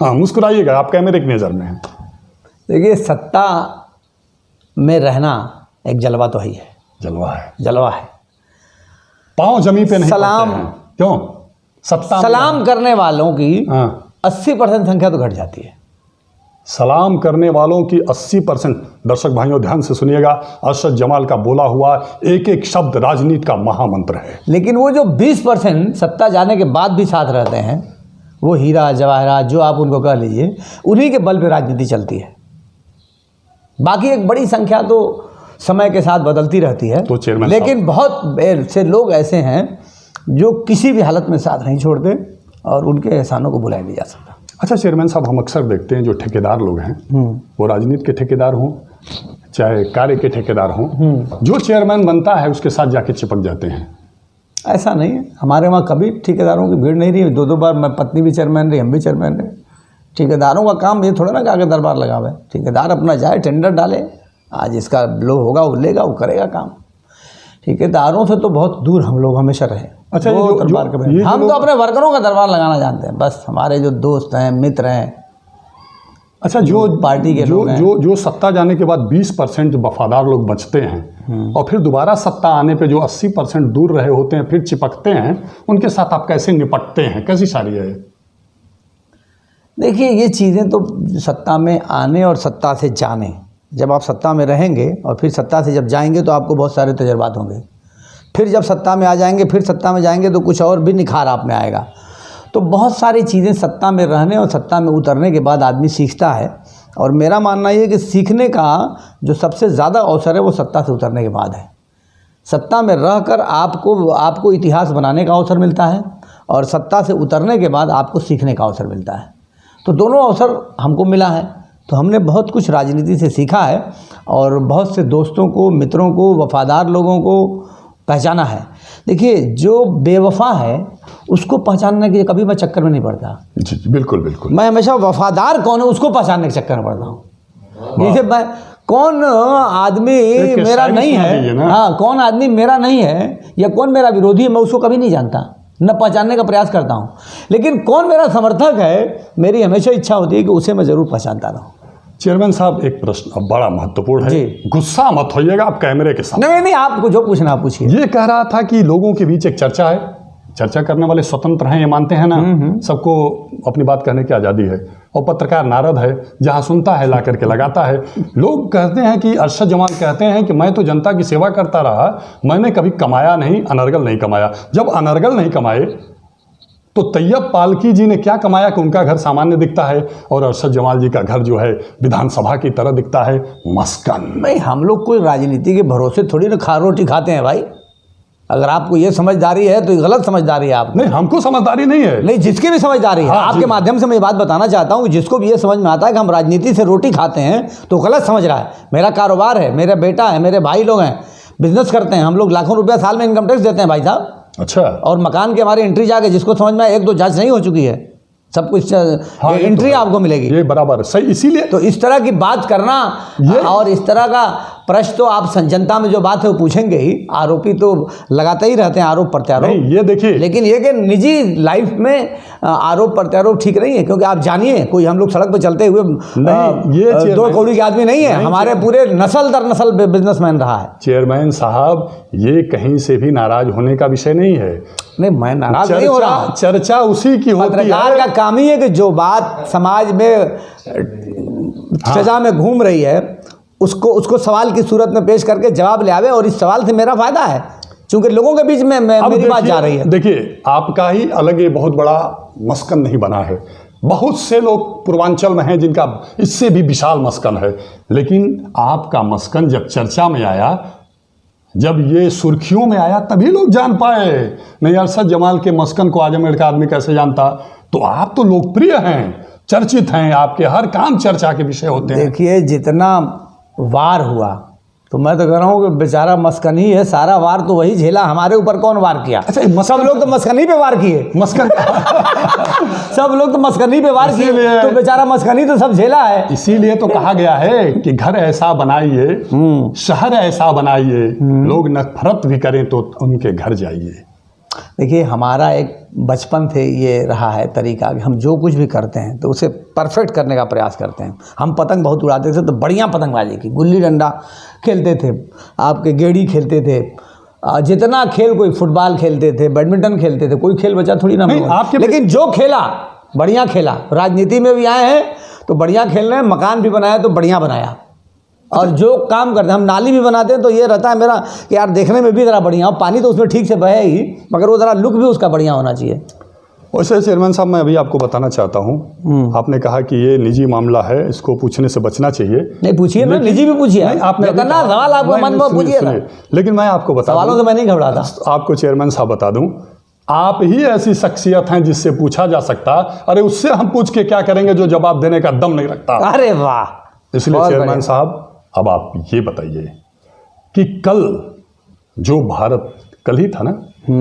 हाँ, मुस्कुराइएगा, आप कैमरे की नज़र में हैं। देखिए सत्ता में रहना एक जलवा तो ही है, जलवा है, जलवा है। पाँव जमीन पे नहीं सलाम, पड़ते हैं। क्यों? सत्ता सलाम करने वालों की हाँ, 80% संख्या तो घट जाती है। सलाम करने वालों की 80%, दर्शक भाइयों ध्यान से सुनिएगा, अरशद जमाल का बोला हुआ एक एक शब्द राजनीति का महामंत्र है। लेकिन वो जो 20% सत्ता जाने के बाद भी साथ रहते हैं, वो हीरा जवाहरात जो आप उनको कह लीजिए, उन्हीं के बल पे राजनीति चलती है। बाकी एक बड़ी संख्या तो समय के साथ बदलती रहती है। तो चेयरमैन लेकिन बहुत से लोग ऐसे हैं जो किसी भी हालत में साथ नहीं छोड़ते और उनके एहसानों को भुलाया नहीं जा सकता। अच्छा चेयरमैन साहब, हम अक्सर देखते हैं जो ठेकेदार लोग हैं, वो राजनीति के ठेकेदार हों चाहे कार्य के ठेकेदार हों, जो चेयरमैन बनता है उसके साथ जाके चिपक जाते हैं। ऐसा नहीं है, हमारे वहाँ कभी ठेकेदारों की भीड़ नहीं रही। 2-2 बार मैं पत्नी भी चेयरमैन रही, हम भी चेयरमैन रहे। ठेकेदारों का काम ये थोड़ा ना कि आगे दरबार लगावे। ठेकेदार अपना जाए, टेंडर डाले, आज इसका लो होगा वो लेगा, वो करेगा काम। ठेकेदारों से तो बहुत दूर हम लोग हमेशा रहे। अच्छा, वो दरबार के हम तो अपने वर्करों का दरबार लगाना जानते हैं, बस हमारे जो दोस्त हैं, मित्र हैं। अच्छा, जो पार्टी के लोग हैं, जो सत्ता जाने के बाद 20% वफादार लोग बचते हैं और फिर दोबारा सत्ता आने पे जो 80% दूर रहे होते हैं फिर चिपकते हैं, उनके साथ आप कैसे निपटते हैं? कैसी सारी है? देखिए ये चीज़ें तो सत्ता में आने और सत्ता से जाने, जब आप सत्ता में रहेंगे और फिर सत्ता से जब जाएंगे तो आपको बहुत सारे तजुर्बात होंगे। फिर जब सत्ता में आ जाएंगे, फिर सत्ता में जाएंगे तो कुछ और भी निखार आप में आएगा। तो बहुत सारी चीज़ें सत्ता में रहने और सत्ता में उतरने के बाद आदमी सीखता है। और मेरा मानना ये है कि सीखने का जो सबसे ज़्यादा अवसर है वो सत्ता से उतरने के बाद है। सत्ता में रहकर आपको इतिहास बनाने का अवसर मिलता है और सत्ता से उतरने के बाद आपको सीखने का अवसर मिलता है। तो दोनों अवसर हमको मिला है, तो हमने बहुत कुछ राजनीति से सीखा है और बहुत से दोस्तों को, मित्रों को, वफादार लोगों को पहचाना है। देखिए जो बेवफा है उसको पहचानने के लिए कभी मैं चक्कर में नहीं पड़ता। जी बिल्कुल बिल्कुल। मैं हमेशा वफादार कौन है उसको पहचानने के चक्कर में पड़ता हूँ। जैसे मैं कौन आदमी मेरा नहीं है, हाँ, कौन आदमी मेरा नहीं है या कौन मेरा विरोधी है, मैं उसको कभी नहीं जानता, न पहचानने का प्रयास करता हूँ। लेकिन कौन मेरा समर्थक है, मेरी हमेशा इच्छा होती है कि उसे मैं ज़रूर पहचानता रहूँ। चेयरमैन साहब, एक प्रश्न अब बड़ा महत्वपूर्ण है, गुस्सा मत होइएगा आप कैमरे के सामने। नहीं, आपको जो पूछना आप पूछिए। ये कह रहा था कि लोगों के बीच एक चर्चा है, चर्चा करने वाले स्वतंत्र हैं, ये मानते हैं ना, सबको अपनी बात कहने की आज़ादी है, और पत्रकार नारद है, जहाँ सुनता है ला करके लगाता है। लोग कहते हैं कि अरशद जमाल कहते हैं कि मैं तो जनता की सेवा करता रहा, मैंने कभी कमाया नहीं, अनर्गल नहीं कमाया। जब अनर्गल नहीं कमाए तो तैयब पालकी जी ने क्या कमाया कि उनका घर सामान्य दिखता है और अरशद जमाल जी का घर जो है विधानसभा की तरह दिखता है, मस्कन। भाई हम लोग कोई राजनीति के भरोसे थोड़ी ना खा रोटी खाते हैं भाई। अगर आपको ये समझदारी है तो गलत समझदारी है आप। नहीं, हमको समझदारी नहीं है। नहीं, जिसकी भी समझदारी है, आपके माध्यम से मैं ये बात बताना चाहता हूँ, जिसको भी ये समझ में आता है कि हम राजनीति से रोटी खाते हैं तो गलत समझ रहा है। मेरा कारोबार है, मेरा बेटा है, मेरे भाई लोग हैं, बिजनेस करते हैं, हम लोग लाखों रुपया साल में इनकम टैक्स देते हैं भाई साहब। अच्छा। और मकान की हमारी एंट्री जाके जिसको समझ में 1-2 जांच नहीं हो चुकी है, सब कुछ एंट्री आपको मिलेगी। ये बराबर सही, इसीलिए तो इस तरह की बात करना और इस तरह का प्रश्न तो आप जनता में जो बात है वो पूछेंगे ही। आरोपी तो लगाते ही रहते हैं आरोप प्रत्यारोप। नहीं, ये देखिए, लेकिन ये कि निजी लाइफ में आरोप प्रत्यारोप ठीक नहीं है, क्योंकि आप जानिए कोई हम लोग सड़क पर चलते हुए ये 2 कौड़ी के आदमी नहीं है, हमारे पूरे नस्ल दर नस्ल बिजनेसमैन रहा है। चेयरमैन साहब, ये कहीं से भी नाराज होने का विषय नहीं है। नहीं, मैं नाराज नहीं हो रहा। चर्चा उसी की होती है। पत्रकार का काम ही है कि जो बात समाज में सजा में घूम रही है उसको सवाल की सूरत में पेश करके जवाब ले आवे। और इस सवाल से मेरा फायदा है क्योंकि लोगों के बीच में मेरी बात जा रही है। देखिए, आपका ही अलग ये बहुत बड़ा मस्कन नहीं बना है। बहुत से लोग पूर्वांचल में हैं जिनका इससे भी विशाल मस्कन है, लेकिन आपका मस्कन जब चर्चा में आया, जब ये सुर्खियों में आया, तभी लोग जान पाए। नहीं, अरशद जमाल के मस्कन को आजमगढ़ का आदमी कैसे जानता? तो आप तो लोकप्रिय हैं, चर्चित हैं, आपके हर काम चर्चा के विषय होते हैं। देखिए जितना वार हुआ तो मैं तो कह रहा हूँ कि बेचारा मस्कनी है, सारा वार तो वही झेला, हमारे ऊपर कौन वार किया? अच्छा, सब लोग तो मस्कनी पे वार किए, मस्कन सब लोग तो मस्कनी पे वार किए, तो बेचारा मस्कनी तो सब झेला है। इसीलिए तो कहा गया है कि घर ऐसा बनाइए, शहर ऐसा बनाइए, लोग नफरत भी करें तो उनके घर जाइए। देखिए हमारा एक बचपन से ये रहा है तरीका कि हम जो कुछ भी करते हैं तो उसे परफेक्ट करने का प्रयास करते हैं। हम पतंग बहुत उड़ाते थे तो बढ़िया पतंगबाजी की, गुल्ली डंडा खेलते थे, आपके गेड़ी खेलते थे, जितना खेल, कोई फुटबॉल खेलते थे, बैडमिंटन खेलते थे, कोई खेल बचा थोड़ी ना आपके, लेकिन जो खेला बढ़िया खेला। राजनीति में भी आए हैं तो बढ़िया खेल रहे हैं, मकान भी बनाया तो बढ़िया बनाया, और जो काम करते हैं, हम नाली भी बनाते हैं तो ये रहता है मेरा कि यार देखने में भी ज़रा बढ़िया हो, पानी तो उसमें ठीक से बहे ही, मगर वो ज़रा लुक भी उसका बढ़िया होना चाहिए। वैसे चेयरमैन साहब, मैं अभी आपको बताना चाहता हूँ, आपने कहा कि ये निजी मामला है, इसको पूछने से बचना चाहिए। नहीं पूछिए ना, निजी भी पूछिए, आपने करना सवाल आपको मन में पूछिए ना, लेकिन मैं आपको बता, सवालों से मैं नहीं घबराता। आपको चेयरमैन साहब बता दूं, आप ही ऐसी शख्सियत हैं जिससे पूछा जा सकता, अरे उससे हम पूछ के क्या करेंगे जो जवाब देने का दम नहीं रखता। अरे वाह, इसलिए चेयरमैन साहब अब आप ये बताइए कि कल जो भारत, कल ही था ना,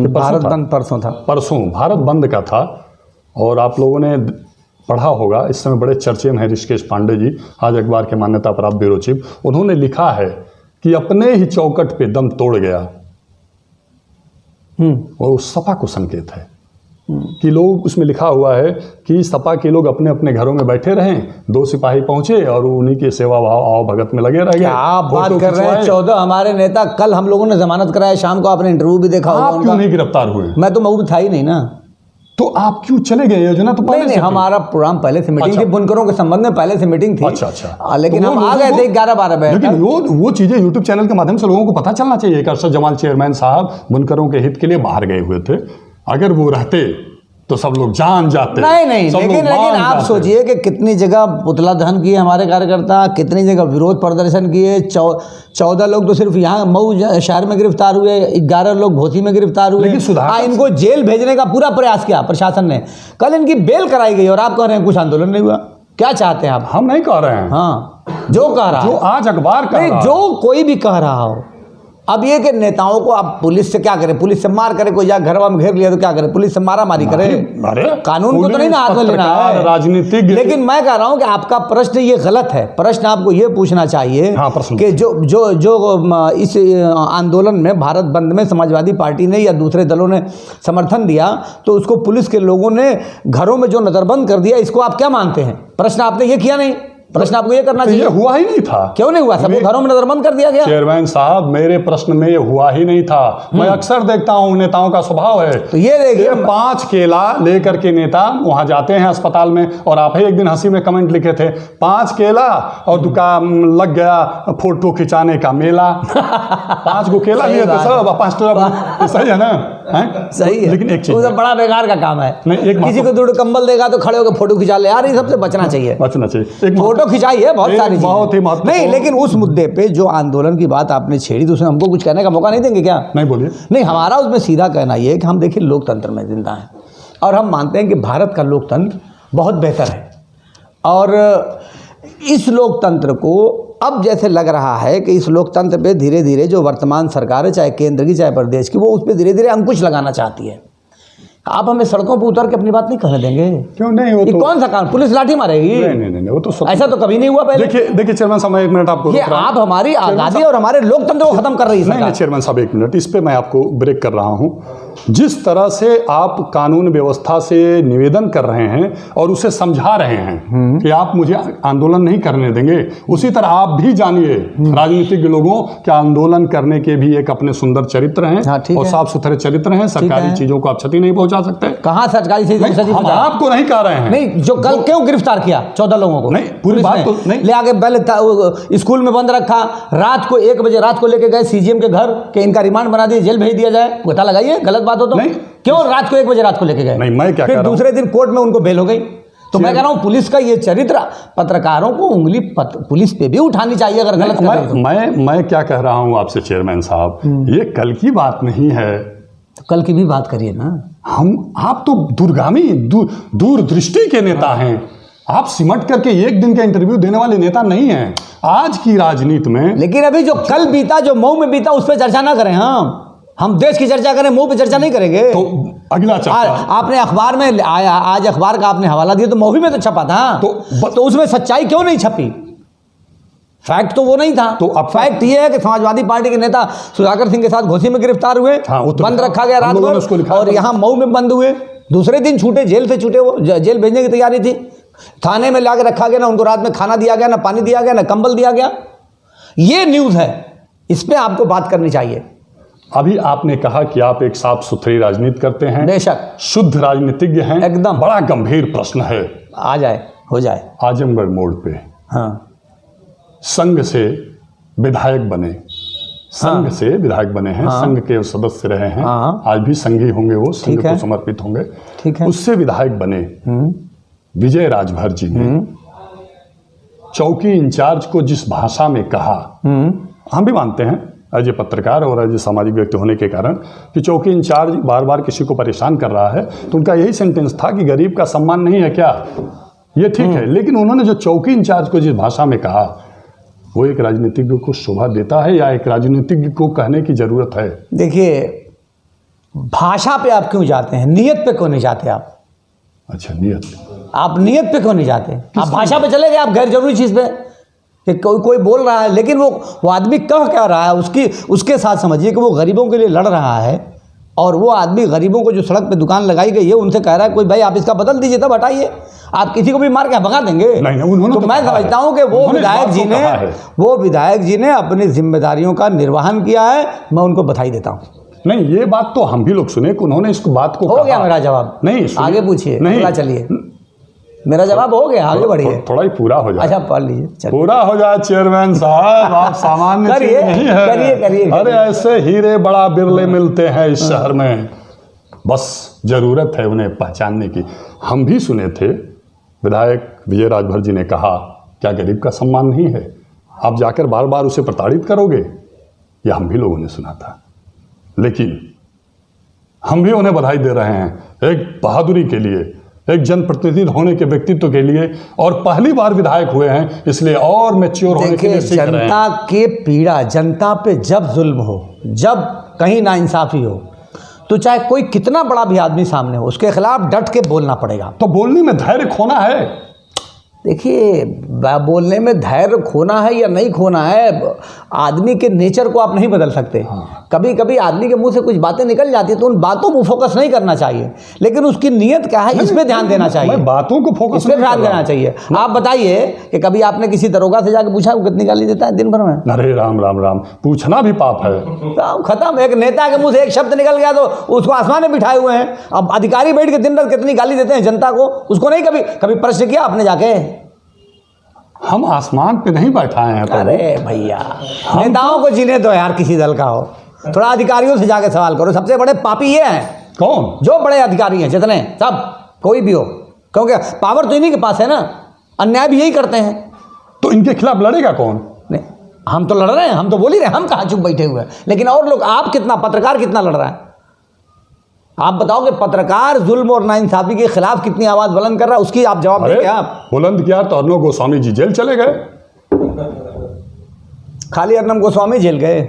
भारत बंद परसों था, परसों भारत बंद का था, और आप लोगों ने पढ़ा होगा, इस समय बड़े चर्चे में है ऋषिकेश पांडे जी, आज अखबार के मान्यता प्राप्त ब्यूरो चीफ, उन्होंने लिखा है कि अपने ही चौकट पे दम तोड़ गया। वो सपा को संकेत है कि लोग, उसमें लिखा हुआ है कि सपा के लोग अपने अपने घरों में बैठे रहें, 2 सिपाही पहुंचे और उन्हीं के सेवा भाव आओ भगत में लगे रह गए। आप बात कर रहे हैं 14 हमारे नेता, कल हम लोगों ने जमानत कराया, शाम को आपने इंटरव्यू भी देखा होगा। आप क्यों नहीं गिरफ्तार हुए? मैं तो मऊ था ही नहीं ना, तो आप क्यों चले गए? योजना तो नहीं, हमारा प्रोग्राम पहले से मीटिंग थी, बुनकरों के संबंध में पहले से मीटिंग थी। अच्छा। लेकिन हम आ गए थे 11-12 बजे। लेकिन वो चीजें यूट्यूब चैनल के माध्यम से लोगों को पता चलना चाहिए कि अरशद जमाल चेयरमैन साहब बुनकरों के हित के लिए बाहर गए हुए थे। अगर वो रहते तो सब लोग जान जाते। नहीं, लेकिन आप सोचिए कि कितनी जगह पुतला दहन किए हमारे कार्यकर्ता, कितनी जगह विरोध प्रदर्शन किए। 14 लोग तो सिर्फ यहाँ मऊ शहर में गिरफ्तार हुए, 11 लोग घोसी में गिरफ्तार हुए। लेकिन इनको जेल भेजने का पूरा प्रयास किया प्रशासन ने, कल इनकी बेल कराई गई और आप कह रहे हैं कुछ आंदोलन नहीं हुआ। क्या चाहते हैं आप? हम नहीं कह रहे हैं, हाँ जो कह रहा, जो आज अखबार कह रहा, जो कोई भी कह रहा हो। अब ये कि नेताओं को आप पुलिस से क्या करें, पुलिस से मार करे, कोई जा घर में घेर लिया तो क्या करे, पुलिस से मारा मारी करे, कानून को तो नहीं ना हाथ में लेना है, राजनीतिक। लेकिन मैं कह रहा हूं कि आपका प्रश्न ये गलत है। प्रश्न आपको ये पूछना चाहिए कि जो इस आंदोलन में, भारत बंद में समाजवादी पार्टी ने या दूसरे दलों ने समर्थन दिया, तो उसको पुलिस के लोगों ने घरों में जो नजरबंद कर दिया, इसको आप क्या मानते हैं? प्रश्न आपने ये किया नहीं, प्रश्न आपको ये करना चाहिए। ये हुआ ही नहीं था। क्यों नहीं हुआ? सबको घरों में नजरबंद कर दिया गया। चेयरमैन साहब, मेरे प्रश्न में ये हुआ ही नहीं था। मैं अक्सर देखता हूँ, नेताओं का स्वभाव है, तो ये देखिए 5 केला लेकर के नेता वहां जाते हैं अस्पताल में, और आप ही एक दिन हंसी में कमेंट लिखे थे, 5 केला और दुकान लग गया फोटो खिंचाने का मेला। 5 को केला लिए थे सब, 5 टका। सही है ना? सही है, लेकिन एक चीज बड़ा बेकार का काम है। किसी को 2 कंबल देगा तो खड़े होकर फोटो खिंचा ले, यार ये सबसे बचना चाहिए। एक फोटो खिंचाई है, बहुत सारी बहुत ही महत्वपूर्ण। नहीं, लेकिन उस मुद्दे पे जो आंदोलन की बात आपने छेड़ी, तो उसमें हमको कुछ कहने का मौका नहीं देंगे क्या? नहीं, बोलिए। नहीं, हमारा उसमें सीधा कहना ये है कि हम देखिए लोकतंत्र में जिंदा हैं, और हम मानते हैं कि भारत का लोकतंत्र बहुत बेहतर है, और इस लोकतंत्र को अब जैसे लग रहा है कि इस लोकतंत्र पे धीरे धीरे जो वर्तमान सरकार है, चाहे केंद्र की चाहे प्रदेश की, वो उस पर धीरे धीरे अंकुश लगाना चाहती है। आप हमें सड़कों पर उतर के अपनी बात नहीं कहने देंगे? क्यों नहीं? वो तो कौन सा काम, पुलिस लाठी मारेगी? नहीं, वो तो ऐसा तो कभी नहीं हुआ पहले। देखिए चेयरमैन साहब, मैं 1 मिनट आपको, ये आप हमारी आज़ादी और हमारे लोकतंत्र को खत्म कर रही है। नहीं चेयरमैन साहब, 1 मिनट, इस पे मैं आपको ब्रेक कर रहा हूं। जिस तरह से आप कानून व्यवस्था से निवेदन कर रहे हैं और उसे समझा रहे हैं कि आप मुझे आंदोलन नहीं करने देंगे, उसी तरह आप भी जानिए राजनीतिक लोगों कि आंदोलन करने के भी एक अपने सुंदर चरित्र हैं। हाँ, और साफ सुथरे चरित्र हैं। सरकारी चीजों को आप क्षति नहीं पहुंचा सकते। कहाँ सरकारी चीज? हम आपको नहीं कह रहे हैं। नहीं, जो कल क्यों गिरफ्तार किया 14 लोगों को? नहीं, पूरी बात तो नहीं ले आके पहले स्कूल में बंद रखा, रात को 1 बजे रात को लेके गए सीजीएम के घर के, इनका रिमांड बना दिए, जेल भेज दिया जाए। पता लगाइए, गलत बात हो तो नहीं, क्यों रात को 1 बजे रात को लेके गए? नहीं, मैं क्या फिर दूसरे दिन कोर्ट में उनको बेल हो गई। तो मैं कह रहा हूं पुलिस का ये चरित्र, पत्रकारों को उंगली पुलिस पे भी उठानी चाहिए अगर गलत कर रहे हो। मैं क्या कह रहा हूं आपसे चेयरमैन साहब, ये कल की बात नहीं है, तो कल की भी बात करिए ना। आप तो दूरगामी दूरदृष्टि के नेता हैं। आप सिमट करके एक दिन का इंटरव्यू देने वाले नेता नहीं हैं आज की राजनीति में। लेकिन अभी जो कल बीता, जो मऊ में बीता, उस पर चर्चा ना करें। हम देश की चर्चा करें, मऊ पे चर्चा नहीं करेंगे। तो अगला चर्चा आपने अखबार में आया, आज अखबार का आपने हवाला दिया, तो मऊ में तो छपा था, तो उसमें सच्चाई क्यों नहीं छपी? फैक्ट तो वो नहीं था। तो अब फैक्ट ये है कि समाजवादी पार्टी के नेता सुधाकर सिंह के साथ घोसी में गिरफ्तार हुए, बंद रखा गया रात भर, और यहाँ मऊ में बंद हुए। दूसरे दिन छूटे, जेल से छूटे, वो जेल भेजने की तैयारी थी। थाने में लाके रखा गया, ना उनको रात में खाना दिया गया, ना पानी दिया गया, ना कंबल दिया गया। ये न्यूज़ है, इस पर आपको बात करनी चाहिए। अभी आपने कहा कि आप एक साफ सुथरी राजनीति करते हैं, बेशक शुद्ध राजनीतिज्ञ हैं, एकदम। बड़ा गंभीर प्रश्न है, आ जाए, हो जाए। आजमगढ़ मोड़ पे हाँ, संघ से विधायक बने, संघ से विधायक बने हैं, संघ के सदस्य रहे हैं, आज भी संघी होंगे, वो संघ को समर्पित होंगे, ठीक है। उससे विधायक बने विजय राजभर जी ने चौकी इंचार्ज को जिस भाषा में कहा, हम भी मानते हैं एज ए पत्रकार और एज ए सामाजिक व्यक्ति होने के कारण कि चौकी इंचार्ज बार बार किसी को परेशान कर रहा है, तो उनका यही सेंटेंस था कि गरीब का सम्मान नहीं है क्या, ये ठीक है। लेकिन उन्होंने जो चौकी इंचार्ज को जिस भाषा में कहा, वो एक राजनीतिज्ञ को शोभा देता है या एक राजनीतिज्ञ को कहने की जरूरत है? देखिए, भाषा पे आप क्यों जाते हैं, नियत पे क्यों नहीं जाते आप? अच्छा, नियत, आप नियत पे क्यों नहीं जाते? आप भाषा पे चले गए, आप गैर जरूरी चीज़ पे कि कोई बोल रहा है, लेकिन वो आदमी कह क्या रहा है, उसके साथ समझिए कि वो गरीबों के लिए लड़ रहा है, और वो आदमी गरीबों को जो सड़क पे दुकान लगाई गई है उनसे कह रहा है कोई भाई आप इसका बदल दीजिए, तब हटाइए। आप किसी को भी मार के भगा देंगे? नहीं, तो मैं समझता हूँ कि वो विधायक जी ने अपनी जिम्मेदारियों का निर्वहन किया है, मैं उनको बधाई देता हूँ। नहीं, ये बात तो हम भी लोग सुने कि उन्होंने इस बात को हो गया मेरा जवाब? नहीं, आगे पूछिए, नहीं, चलिए, मेरा जवाब हो गया, आगे बढ़िए। थोड़ा ही पूरा हो जाए। अच्छा, पढ़ लीजिए, पूरा हो जाए चेयरमैन साहब, आप सामान्य चीज नहीं है। करिए। अरे ऐसे हीरे बड़ा बिरले मिलते हैं इस शहर में, बस जरूरत है उन्हें पहचानने की। हम भी सुने थे विधायक विजय राजभर जी ने कहा, क्या गरीब का सम्मान नहीं है? आप जाकर बार बार उसे प्रताड़ित करोगे? यह हम भी लोगों ने सुना था, लेकिन हम भी उन्हें बधाई दे रहे हैं एक बहादुरी के लिए, एक जनप्रतिनिधि होने के व्यक्तित्व के लिए, और पहली बार विधायक हुए हैं, इसलिए और मैच्योर होने के लिए सीख रहे हैं। जनता के पीड़ा, जनता पे जब जुल्म हो, जब कहीं नाइंसाफी हो, तो चाहे कोई कितना बड़ा भी आदमी सामने हो, उसके खिलाफ डट के बोलना पड़ेगा। तो बोलने में धैर्य खोना है। देखिए, बोलने में धैर्य खोना है या नहीं खोना है, आदमी के नेचर को आप नहीं बदल सकते। कभी कभी आदमी के मुंह से कुछ बातें निकल जाती है, तो उन बातों को फोकस नहीं करना चाहिए, लेकिन उसकी नीयत क्या है इस पे ध्यान देना चाहिए। मैं बातों को फोकस इस पे ध्यान देना चाहिए। आप बताइए कि कभी आपने किसी दरोगा से जाकर पूछा वो कितनी गाली देता है दिन भर में? अरे राम राम राम, पूछना भी पाप है। काम खत्म। एक नेता के मुंह से एक शब्द निकल गया तो उसको आसमान में बिठाए हुए हैं। अब अधिकारी बैठ के दिन भर कितनी गाली देते हैं जनता को, उसको नहीं कभी प्रश्न किया आपने जाके? हम आसमान पे नहीं बैठाए हैं। अरे भैया, नेताओं को जीने दो यार, किसी दल का हो, थोड़ा अधिकारियों से जाके सवाल करो। सबसे बड़े पापी ये हैं। कौन? जो बड़े अधिकारी हैं जितने, सब, कोई भी हो, क्योंकि पावर तो इन्हीं के पास है ना, अन्याय भी यही करते हैं। तो इनके खिलाफ लड़ेगा कौन? नहीं, हम तो लड़ रहे हैं, हम तो बोल ही रहे हैं, हम कहाँ चुप बैठे हुए हैं। लेकिन और लोग, आप कितना, पत्रकार कितना लड़ रहा है? आप बताओ कि पत्रकार जुल्म और नाइंसाफी के खिलाफ कितनी आवाज बुलंद कर रहा है, उसकी आप जवाब देंगे? आप बुलंद किया तो अर्नब गोस्वामी जी जेल चले गए। खाली अर्नब गोस्वामी जेल गए?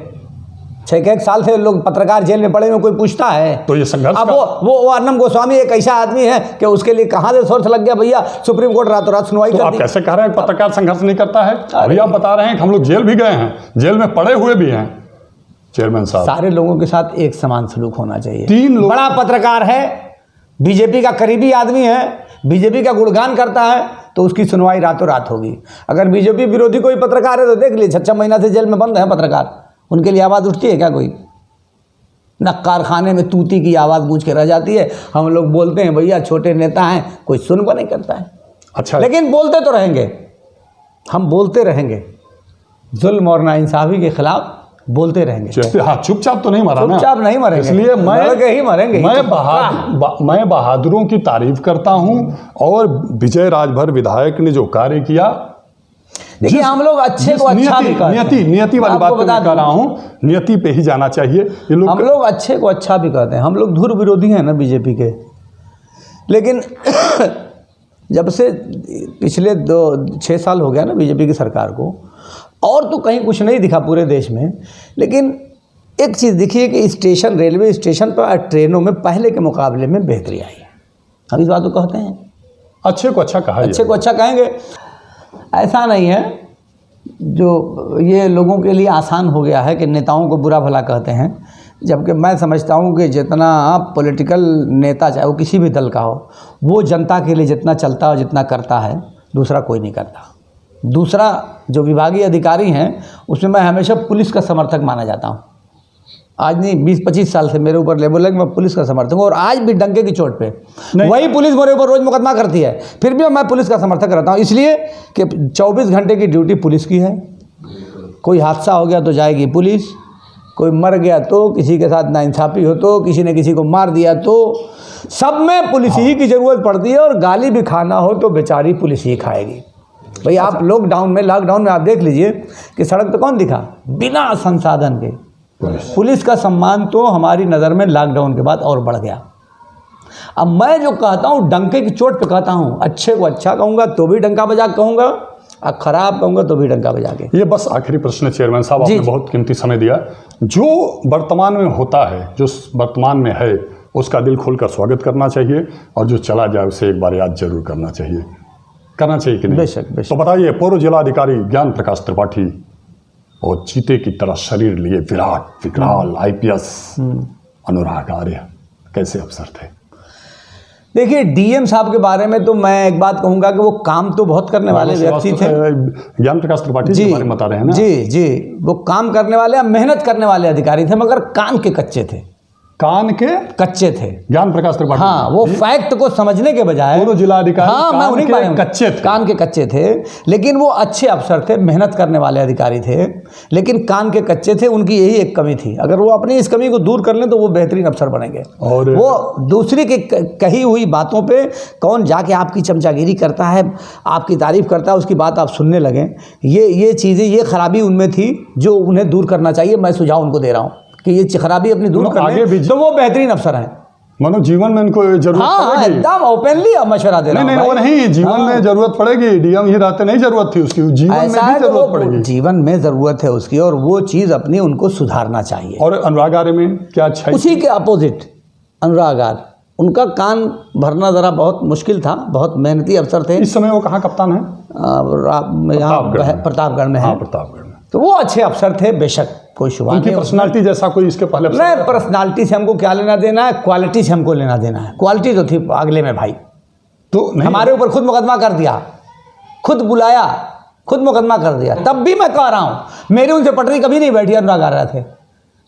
6-1 साल से लोग पत्रकार जेल में पड़े हुए, कोई पूछता है? तो ये संघर्ष अब वो अर्नब गोस्वामी एक ऐसा आदमी है कि उसके लिए कहाँ से सोर्स लग गया भैया, सुप्रीम कोर्ट रातों रात सुनवाई कर दी। आप कैसे कह रहे हैं पत्रकार संघर्ष नहीं करता है? अभी आप बता रहे हैं कि हम लोग जेल भी गए हैं, जेल में पड़े हुए भी हैं। चेयरमैन साहब, सारे लोगों के साथ एक समान सलूक होना चाहिए। 3 लोग, बड़ा पत्रकार है, बीजेपी का करीबी आदमी है, बीजेपी का गुणगान करता है, तो उसकी सुनवाई रातों रात होगी। अगर बीजेपी विरोधी कोई पत्रकार है तो देख लीजिए, 6 महीना से जेल में बंद है पत्रकार, उनके लिए आवाज़ उठती है क्या कोई? न कारखाने में तूती की आवाज़ गूंज के रह जाती है। हम लोग बोलते हैं भैया छोटे नेता हैं, कोई सुनवा नहीं करता है। अच्छा, लेकिन बोलते तो रहेंगे, हम बोलते रहेंगे, जुल्म और नाइंसाफी के खिलाफ बोलते रहेंगे। हाँ, चुपचाप तो नहीं मरा ना, चुपचाप नहीं मरेंगे, इसलिए मैं बहादुरों की तारीफ करता हूं। और विजय राजभर विधायक ने जो कार्य किया, देखिए हम लोग अच्छे को अच्छा भी कहते हैं। नियति वाली बात मैं कह रहा हूं, नियति पे ही जाना चाहिए। हम लोग अच्छे को अच्छा भी कहते हैं। हम लोग धुर विरोधी हैं ना बीजेपी के, लेकिन जब से पिछले 6 साल हो गया ना बीजेपी की सरकार को, और तो कहीं कुछ नहीं दिखा पूरे देश में, लेकिन एक चीज़ दिखी है कि स्टेशन, रेलवे स्टेशन पर ट्रेनों में पहले के मुकाबले में बेहतरी आई है। हम इस बात को कहते हैं, अच्छे को अच्छा कहा, अच्छे को अच्छा कहेंगे। ऐसा नहीं है जो ये लोगों के लिए आसान हो गया है कि नेताओं को बुरा भला कहते हैं, जबकि मैं समझता हूँ कि जितना पॉलिटिकल नेता चाहे वो किसी भी दल का हो, वो जनता के लिए जितना चलता है, जितना करता है, दूसरा कोई नहीं करता। दूसरा जो विभागीय अधिकारी हैं उसमें मैं हमेशा पुलिस का समर्थक माना जाता हूँ। आज नहीं 20-25 साल से मेरे ऊपर लेबल है कि मैं पुलिस का समर्थक हूँ, और आज भी डंके की चोट पे वही पुलिस मेरे ऊपर रोज़ मुकदमा करती है, फिर भी मैं पुलिस का समर्थक रहता हूँ, इसलिए कि 24 घंटे की ड्यूटी पुलिस की है। कोई हादसा हो गया तो जाएगी पुलिस, कोई मर गया तो, किसी के साथ नाइंसाफ़ी हो तो, किसी ने किसी को मार दिया तो, सब में पुलिस ही की ज़रूरत पड़ती है। और गाली भी खाना हो तो बेचारी पुलिस ही खाएगी। भाई आप लॉकडाउन में आप देख लीजिए कि सड़क पे कौन दिखा बिना संसाधन के? पुलिस का सम्मान तो हमारी नज़र में लॉकडाउन के बाद और बढ़ गया। अब मैं जो कहता हूँ डंके की चोट पे कहता हूँ, अच्छे को अच्छा कहूँगा तो भी डंका बजा के कहूँगा, और ख़राब कहूँगा तो भी डंका बजा के। ये बस आखिरी प्रश्न है चेयरमैन साहब, आपने बहुत कीमती समय दिया। जो वर्तमान में होता है, जो वर्तमान में है, उसका दिल खोलकर स्वागत करना चाहिए, और जो चला जाए उसे एक बार याद जरूर करना चाहिए कि नहीं? बेशक बेशक। तो बताइए, पूर्व जिलाधिकारी ज्ञान प्रकाश त्रिपाठी और चीते की तरह शरीर लिए विराट विकराल IPS अनुराग आर्य कैसे अफसर थे? देखिए, DM साहब के बारे में तो मैं एक बात कहूँगा कि वो काम तो बहुत करने वाले व्यक्ति थे। ज्ञान प्रकाश त्रिपाठी जी के बारे में बता रहे हैं ना? जी, वो काम करने वाले, मेहनत करने वाले अधिकारी थे, मगर कान के कच्चे थे। कान के कच्चे थे ज्ञान प्रकाश त्रिपाठी। हाँ, वो फैक्ट को समझने के बजाय, पूर्व जिलाधिकारी, हाँ, मैं उन्हीं के कच्चे थे, कान के कच्चे थे, लेकिन वो अच्छे अफसर थे, मेहनत करने वाले अधिकारी थे, लेकिन कान के कच्चे थे। उनकी यही एक कमी थी, अगर वो अपनी इस कमी को दूर कर लें तो वो बेहतरीन अफसर बनेंगे। और वो दूसरी की कही हुई बातों पे कौन जाके आपकी चमचागिरी करता है, आपकी तारीफ करता है, उसकी बात आप सुनने लगें, ये चीज़ें, ये खराबी उनमें थी जो उन्हें दूर करना चाहिए। मैं सुझाव उनको दे रहा हूँ कि ये खराबी अपनी दूर कर लें तो वो बेहतरीन अफसर हैं। मानो जीवन में इनको जरूरत पड़ेगी। एकदम ओपनली मशवरा दे रहा हूं। नहीं, वो नहीं, जीवन में जरूरत पड़ेगी। DM ही रहते नहीं जरूरत थी उसकी, जीवन में भी जरूरत पड़ेगी। जीवन में जरूरत है उसकी, और वो चीज़ अपनी उनको सुधारना चाहिए। और अनुराग आर्य में क्या अच्छा? उसी के अपोजिट अनुराग आर्य, उनका कान भरना ज़रा बहुत मुश्किल था, बहुत मेहनती अफसर थे। इस समय वो कहाँ कप्तान है? प्रतापगढ़ में है। प्रतापगढ़ में। तो वो अच्छे अफसर थे, बेशक, कोई शुबा नहीं। पर्सनालिटी जैसा कोई इसके पहले नहीं, पर्सनालिटी से हमको क्या लेना देना है, क्वालिटी से हमको लेना देना है। क्वालिटी तो थी अगले में भाई, तो हमारे ऊपर खुद मुकदमा कर दिया, खुद बुलाया, खुद मुकदमा कर दिया। तब भी मैं कह रहा हूँ मेरी उनसे पटरी कभी नहीं बैठी। अनुराग आ रहे थे,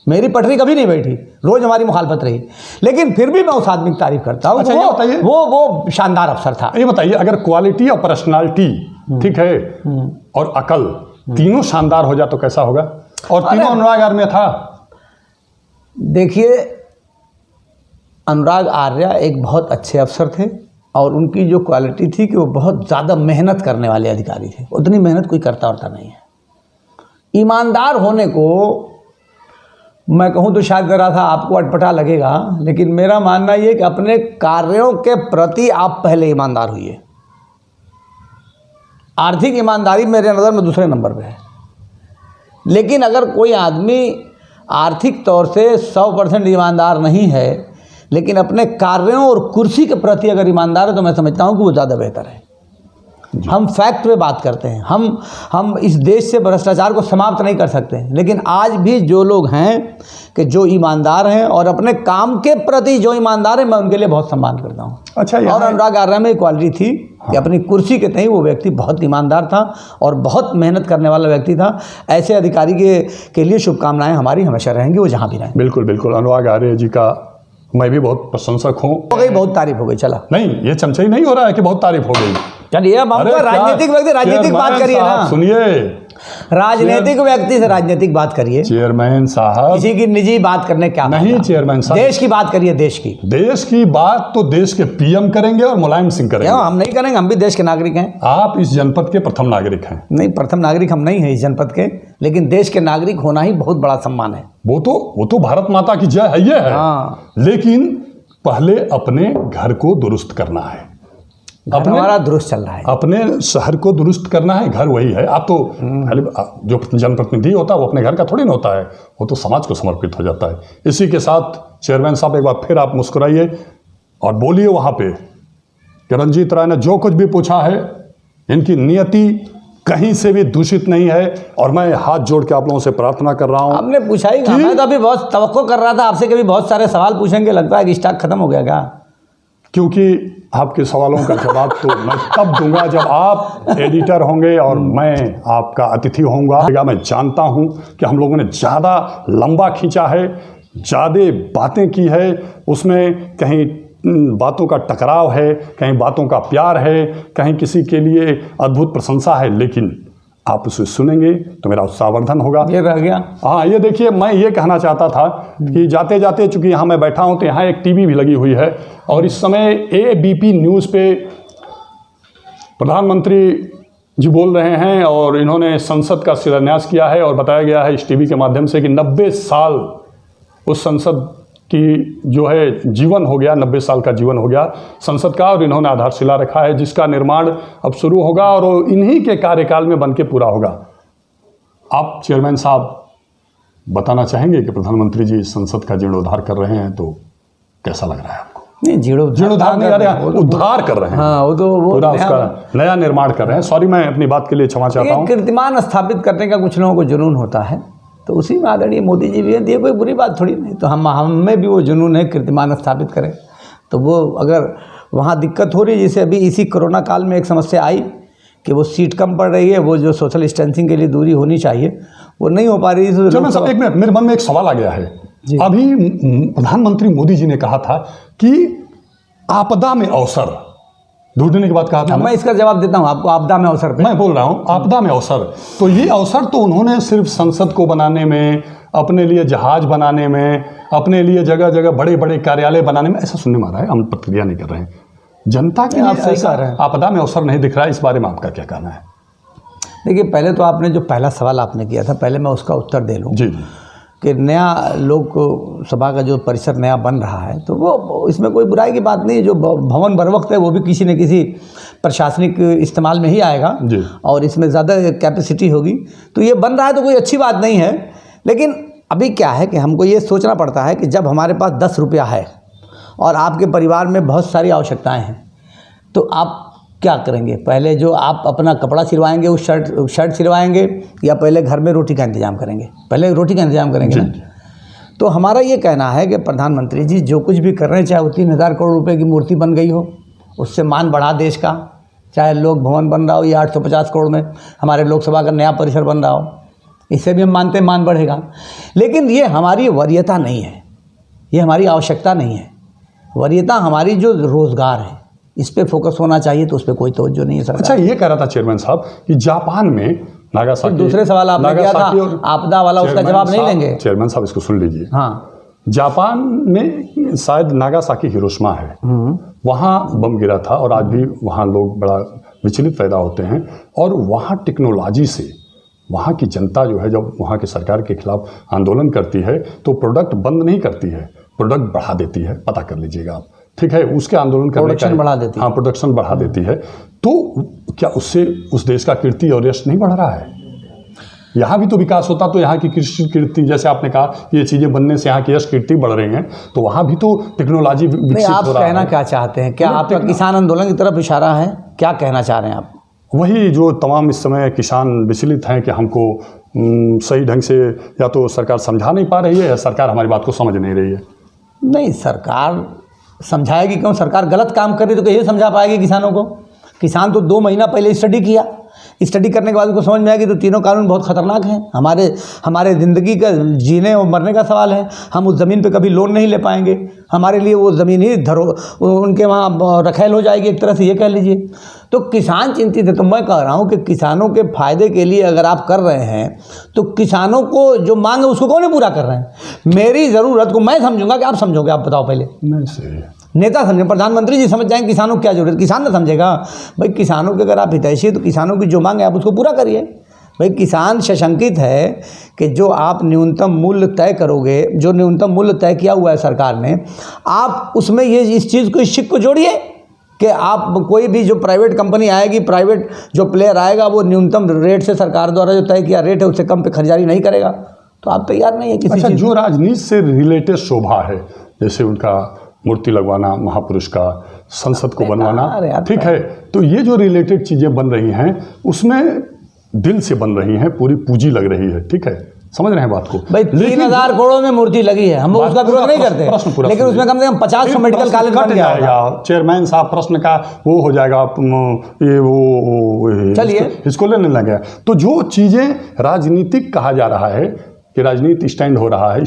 मेरी पटरी कभी नहीं बैठी, रोज़ हमारी मुखालफत रही, लेकिन फिर भी मैं उस आदमी की तारीफ करता हूँ। अच्छा, बताइए, वो शानदार अफसर था। ये बताइए, अगर क्वालिटी और पर्सनालिटी ठीक है और अकल तीनों शानदार हो जाए तो कैसा होगा? और तीनों अनुराग आर्य में था। देखिए, अनुराग आर्य एक बहुत अच्छे अफसर थे, और उनकी जो क्वालिटी थी कि वो बहुत ज़्यादा मेहनत करने वाले अधिकारी थे। उतनी मेहनत कोई करता होता नहीं है। ईमानदार होने को मैं कहूँ तो शायद ज़रा सा आपको अटपटा लगेगा, लेकिन मेरा मानना ये कि अपने कार्यों के प्रति आप पहले ईमानदार होइए। आर्थिक ईमानदारी मेरे नज़र में दूसरे नंबर पे है, लेकिन अगर कोई आदमी आर्थिक तौर से 100% ईमानदार नहीं है, लेकिन अपने कार्यों और कुर्सी के प्रति अगर ईमानदार है, तो मैं समझता हूँ कि वो ज़्यादा बेहतर है। हम फैक्ट पे बात करते हैं, हम इस देश से भ्रष्टाचार को समाप्त नहीं कर सकते, लेकिन आज भी जो लोग हैं कि जो ईमानदार हैं और अपने काम के प्रति जो ईमानदार हैं, मैं उनके लिए बहुत सम्मान करता हूँ। अच्छा, और अनुराग आर्य में क्वालिटी थी कि अपनी कुर्सी के तहीं वो व्यक्ति बहुत ईमानदार था और बहुत मेहनत करने वाला व्यक्ति था। ऐसे अधिकारी के लिए शुभकामनाएं हमारी हमेशा रहेंगी, वो जहाँ भी रहें। बिल्कुल बिल्कुल। अनुराग आर्य जी का मैं भी बहुत प्रशंसक हूँ। हो गई, बहुत तारीफ हो गई। चला नहीं, ये चमचाई नहीं हो रहा है कि बहुत तारीफ हो गई। चलिए, अब हम राजनीतिक व्यक्ति राजनीतिक बात करिए ना। सुनिए, राजनीतिक व्यक्ति से राजनीतिक बात करिए। चेयरमैन साहब, किसी की निजी बात करने क्या नहीं चेयरमैन साहब, देश की बात करिए। देश की बात तो देश के PM करेंगे और मुलायम सिंह करेंगे। हम नहीं करेंगे, हम भी देश के नागरिक हैं। आप इस जनपद के प्रथम नागरिक हैं। नहीं, प्रथम नागरिक हम नहीं हैं इस जनपद के, लेकिन देश के नागरिक होना ही बहुत बड़ा सम्मान है। वो तो भारत माता की जय है, ये है। हाँ। लेकिन पहले अपने घर को दुरुस्त करना है। हमारा दुरुस्त चल रहा है। अपने शहर को दुरुस्त करना है, घर वही है। आप तो खाली जो जनप्रतिनिधि होता है वो अपने घर का थोड़ी ना होता है, वो तो समाज को समर्पित हो जाता है। इसी के साथ चेयरमैन साहब एक बार फिर आप मुस्कुराइए और बोलिए वहाँ पे कि रंजीत राय ने जो कुछ भी पूछा है, इनकी नियति कहीं से भी दूषित नहीं है। और मैं हाथ जोड़ के आप लोगों से प्रार्थना कर रहा हूँ। आपने पूछा ही ना, मैं तो अभी बहुत तवक्को कर रहा था आपसे कि बहुत सारे सवाल पूछेंगे, लगता है कि स्टॉक खत्म हो गया क्या? क्योंकि आपके सवालों का जवाब तो मैं तब दूंगा जब आप एडिटर होंगे और मैं आपका अतिथि होऊंगा। मैं जानता हूं कि हम लोगों ने ज़्यादा लंबा खींचा है, ज़्यादा बातें की है, उसमें कहीं बातों का टकराव है, कहीं बातों का प्यार है, कहीं किसी के लिए अद्भुत प्रशंसा है, लेकिन आप उसे सुनेंगे तो मेरा उत्साहवर्धन होगा। ये रह गया। हाँ, ये देखिए, मैं ये कहना चाहता था कि जाते जाते चूंकि यहाँ मैं बैठा हूँ तो यहाँ एक टीवी भी लगी हुई है और इस समय ABP न्यूज़ पे प्रधानमंत्री जी बोल रहे हैं और इन्होंने संसद का शिलान्यास किया है और बताया गया है इस टीवी के माध्यम से कि 90 साल उस संसद की जो है जीवन हो गया, 90 साल का जीवन हो गया संसद का, और इन्होंने आधारशिला रखा है जिसका निर्माण अब शुरू होगा और वो इन्हीं के कार्यकाल में बन के पूरा होगा। आप चेयरमैन साहब बताना चाहेंगे कि प्रधानमंत्री जी संसद का जीर्णोद्धार कर रहे हैं, तो कैसा लग रहा है आपको? नहीं, जीर्णोद्धार नहीं, अरे उद्धार कर रहे हैं। हाँ, वो पूरा उसका नया निर्माण कर रहे हैं। सॉरी, मैं अपनी बात के लिए क्षमा चाहता हूँ। कीर्तिमान स्थापित करने का कुछ लोगों को जुनून होता है, तो उसी में आदरणीय मोदी जी भी हैं, ये कोई बुरी बात थोड़ी नहीं। तो हमें भी वो जुनून है, कीर्तिमान स्थापित करें। तो वो अगर वहाँ दिक्कत हो रही है, जैसे अभी इसी कोरोना काल में एक समस्या आई कि वो सीट कम पड़ रही है, वो जो सोशल डिस्टेंसिंग के लिए दूरी होनी चाहिए वो नहीं हो पा रही है। चलो साहब, एक मिनट, मेरे मन में एक सवाल आ गया है। अभी प्रधानमंत्री मोदी जी ने कहा था कि आपदा में अवसर ढूंढने की बात कहा था। मैं इसका जवाब देता हूँ आपको, आपदा में अवसर पे। मैं बोल रहा हूँ आपदा में अवसर, तो ये अवसर तो उन्होंने सिर्फ संसद को बनाने में, अपने लिए जहाज बनाने में, अपने लिए जगह जगह बड़े बड़े कार्यालय बनाने में ऐसा सुनने में आ रहा है। हम प्रतिक्रिया नहीं कर रहे हैं। जनता के लिए ऐसा आपदा में अवसर नहीं दिख रहा है। इस बारे में आपका क्या कहना है? देखिए, पहले तो आपने जो पहला सवाल आपने किया था, पहले मैं उसका उत्तर दे लूँ। जी कि नया लोक सभा का जो परिसर नया बन रहा है, तो वो इसमें कोई बुराई की बात नहीं है। जो भवन बर वक्त है वो भी किसी न किसी प्रशासनिक इस्तेमाल में ही आएगा जी। और इसमें ज़्यादा कैपेसिटी होगी, तो ये बन रहा है तो कोई अच्छी बात नहीं है। लेकिन अभी क्या है कि हमको ये सोचना पड़ता है कि जब हमारे पास 10 रुपया है और आपके परिवार में बहुत सारी आवश्यकताएँ हैं, तो आप क्या करेंगे? पहले जो आप अपना कपड़ा सिलवाएंगे, उस शर्ट सिलवाएंगे, या पहले घर में रोटी का इंतजाम करेंगे? पहले रोटी का इंतजाम करेंगे ना। तो हमारा ये कहना है कि प्रधानमंत्री जी जो कुछ भी कर रहे हैं, चाहे वो 3000 करोड़ रुपए की मूर्ति बन गई हो, उससे मान बढ़ा देश का, चाहे लोक भवन बन रहा हो या 850 करोड़ में हमारे लोकसभा का नया परिसर बन रहा हो, इससे भी हम मानते हैं मान बढ़ेगा। लेकिन ये हमारी वरीयता नहीं है, ये हमारी आवश्यकता नहीं है। वरीयता हमारी जो रोज़गार है, इस पे फोकस होना चाहिए, तो उस पर कोई तवज्जो नहीं है सरकार। अच्छा, ये कह रहा था चेयरमैन साहब कि जापान में नागासाकी, दूसरे सवाल आपने किया था आपदा वाला, उसका जवाब नहीं लेंगे? चेयरमैन साहब इसको सुन लीजिए। हाँ, जापान में शायद नागासाकी हिरोशिमा है, वहाँ बम गिरा था और आज भी वहाँ लोग बड़ा विचलित पैदा होते हैं। और वहाँ टेक्नोलॉजी से वहाँ की जनता जो है, जब वहाँ की सरकार के खिलाफ आंदोलन करती है तो प्रोडक्ट बंद नहीं करती है, प्रोडक्ट बढ़ा देती है। पता कर लीजिएगा आप, ठीक है? उसके आंदोलन करने का प्रोडक्शन बढ़ा देती है। हाँ, प्रोडक्शन बढ़ा देती है। तो क्या उससे उस देश का कीर्ति और यश नहीं बढ़ रहा है? यहाँ भी तो विकास होता तो यहाँ की कृषि कीर्ति, जैसे आपने कहा ये चीज़ें बनने से यहाँ की यश कीर्ति बढ़ रही हैं, तो वहाँ भी तो टेक्नोलॉजी विकसित हो रहा है। आप कहना क्या चाहते हैं? क्या आपका किसान आंदोलन की तरफ इशारा है? क्या कहना चाह रहे हैं आप? वही जो तमाम इस समय किसान विचलित हैं कि हमको सही ढंग से या तो सरकार समझा नहीं पा रही है या सरकार हमारी बात को समझ नहीं रही है। नहीं, सरकार समझाएगी क्यों? सरकार गलत काम कर रही तो कैसे समझा पाएगी किसानों को? किसान तो 2 महीना पहले स्टडी किया, स्टडी करने के बाद उसको समझ में आया कि तो तीनों कानून बहुत ख़तरनाक हैं, हमारे ज़िंदगी का जीने और मरने का सवाल है। हम उस ज़मीन पे कभी लोन नहीं ले पाएंगे, हमारे लिए वो ज़मीन ही उनके वहाँ रखेल हो जाएगी, एक तरह से ये कह लीजिए। तो किसान चिंतित है। तो मैं कह रहा हूँ कि किसानों के फ़ायदे के लिए अगर आप कर रहे हैं तो किसानों को जो मांग है उसको कौन पूरा कर रहे हैं? मेरी ज़रूरत को मैं समझूंगा कि आप समझोगे? आप बताओ पहले। नहीं, सही है। नेता समझे, प्रधानमंत्री जी समझ जाएंगे किसानों को क्या जरूरत, किसान ना समझेगा। भाई किसानों के अगर आप हितैषी है तो किसानों की जो मांग है आप उसको पूरा करिए। भाई किसान सशंकित है कि जो आप न्यूनतम मूल्य तय करोगे, जो न्यूनतम मूल्य तय किया हुआ है सरकार ने, आप उसमें ये इस चीज़ को, इस शिक को जोड़िए कि आप कोई भी जो प्राइवेट कंपनी आएगी, प्राइवेट जो प्लेयर आएगा, वो न्यूनतम रेट से सरकार द्वारा जो तय किया रेट है उससे कम पे खरीदारी नहीं करेगा, तो आप तैयार नहीं है किसी अच्छा, चीज़। जो राजनीति से रिलेटेड शोभा है, जैसे उनका मूर्ति लगवाना महापुरुष का, संसद को बनवाना, ठीक है, तो ये जो रिलेटेड चीज़ें बन रही हैं उसमें दिल से बन रही हैं, पूरी पूंजी लग रही है, ठीक है, समझ रहे हैं बात को भाई। 3000 करोड़ में मूर्ति लगी है, हम उसका विरोध नहीं करते, लेकिन उसमें कम से कम 50 मेडिकल कॉलेज बन जाएगा। चेयरमैन साहब प्रश्न का वो हो जाएगा, ये वो चलिए इसको लेने लगे। तो जो चीज़ें राजनीतिक कहा जा रहा है कि राजनीति स्टैंड हो रहा है,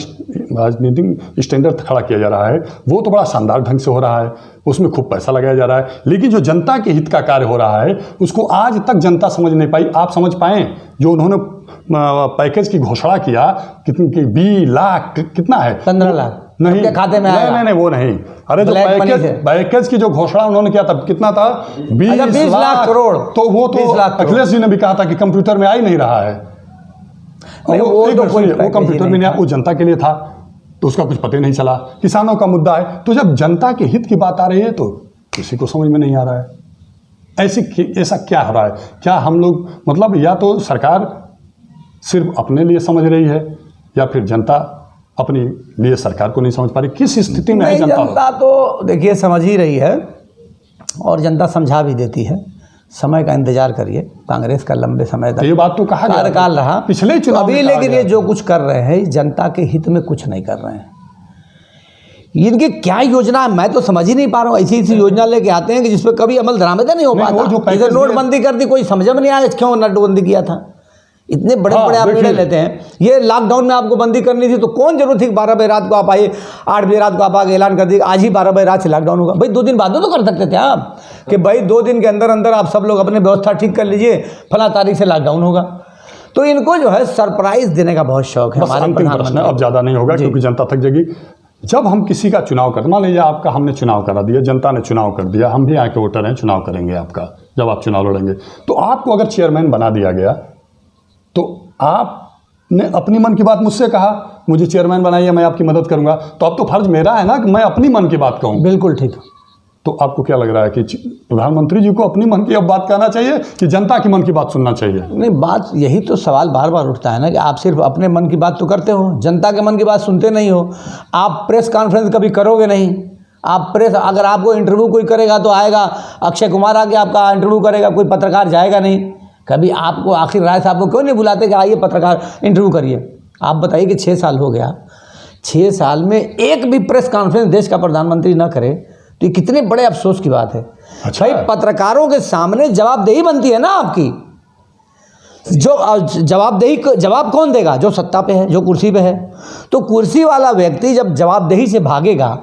राजनीतिक स्टैंडर्ड खड़ा किया जा रहा है, वो तो बड़ा शानदार ढंग से हो रहा है, उसमें खूब पैसा लगाया जा रहा है, लेकिन जो जनता के हित का कार्य हो रहा है उसको आज तक जनता समझ नहीं पाई। आप समझ पाएँ जो उन्होंने पैकेज की घोषणा किया, कितनी की 20 लाख कितना है, 15 लाख नहीं खाते में आएगा? नहीं वो नहीं, अरे जो पैकेज की जो घोषणा उन्होंने किया तब कितना था, 20 लाख करोड़। तो वो तो अखिलेश जी ने भी कहा था कि कंप्यूटर में आ ही नहीं रहा है, वो कंप्यूटर में नहीं, वो जनता के लिए था, तो उसका कुछ पता ही नहीं चला। किसानों का मुद्दा है, तो जब जनता के हित की बात आ रही है तो किसी को समझ में नहीं आ रहा है। ऐसा क्या हो रहा है? क्या हम लोग मतलब या तो सरकार सिर्फ अपने लिए समझ रही है या फिर जनता अपने लिए सरकार को नहीं समझ पा रही? किस स्थिति में है जनता? तो देखिए समझ ही रही है और जनता समझा भी देती है। समय का इंतजार करिए, कांग्रेस का लंबे समय तक ये बात तो कहा कार्यकाल रहा पिछले चुनाव अभी, लेकिन ये जो कुछ कर रहे हैं जनता के हित में कुछ नहीं कर रहे हैं। इनकी क्या योजना है मैं तो समझ ही नहीं पा रहा हूँ। ऐसी योजना लेके आते हैं कि जिसपे कभी अमल दरामद नहीं हो पाता। जैसे नोटबंदी कर दी, कोई समझ में नहीं आया क्यों नोटबंदी किया था। इतने बड़े बड़े आप निर्णय लेते हैं। ये लॉकडाउन में आपको बंदी करनी थी तो कौन जरूरत थी 12 बजे रात को आप आइए, 8 बजे रात को आप आगे ऐलान कर दिए आज ही 12 बजे रात से लॉकडाउन होगा। भाई 2 दिन बाद तो कर सकते थे आप कि भाई 2 दिन के अंदर अंदर आप सब लोग अपने व्यवस्था ठीक कर लीजिए, फला तारीख से लॉकडाउन होगा। तो इनको जो है सरप्राइज देने का बहुत शौक है। हमारे प्रधानमंत्री अब ज़्यादा नहीं होगा क्योंकि जनता थक जाएगी। जब हम किसी का चुनाव करते, मान लीजिए आपका हमने चुनाव करा दिया, जनता ने चुनाव कर दिया, हम भी आके वोटर हैं, चुनाव करेंगे आपका, जब आप चुनाव लड़ेंगे तो आपको अगर चेयरमैन बना दिया गया तो आपने अपनी मन की बात मुझसे कहा, मुझे चेयरमैन बनाइए, मैं आपकी मदद करूंगा, तो अब तो फर्ज मेरा है ना कि मैं अपनी मन की बात कहूँ। बिल्कुल ठीक। तो आपको क्या लग रहा है कि प्रधानमंत्री जी को अपनी मन की अब बात कहना चाहिए कि जनता की मन की बात सुनना चाहिए? नहीं, बात यही तो सवाल बार बार उठता है ना कि आप सिर्फ अपने मन की बात तो करते हो, जनता के मन की बात सुनते नहीं हो। आप प्रेस कॉन्फ्रेंस कभी करोगे नहीं। आप प्रेस, अगर आपको इंटरव्यू कोई करेगा तो आएगा अक्षय कुमार आके आपका इंटरव्यू करेगा, कोई पत्रकार जाएगा नहीं। कभी आपको आखिर राय साहब को क्यों नहीं बुलाते कि आइए पत्रकार इंटरव्यू करिए? आप बताइए कि 6 साल हो गया, 6 साल में एक भी प्रेस कॉन्फ्रेंस देश का प्रधानमंत्री ना करे तो ये कितने बड़े अफसोस की बात है। अच्छा। भाई पत्रकारों के सामने जवाबदेही बनती है ना आपकी। जो जवाब कौन देगा? जो सत्ता पे है, जो कुर्सी पे है। तो कुर्सी वाला व्यक्ति जब जवाबदेही से भागेगा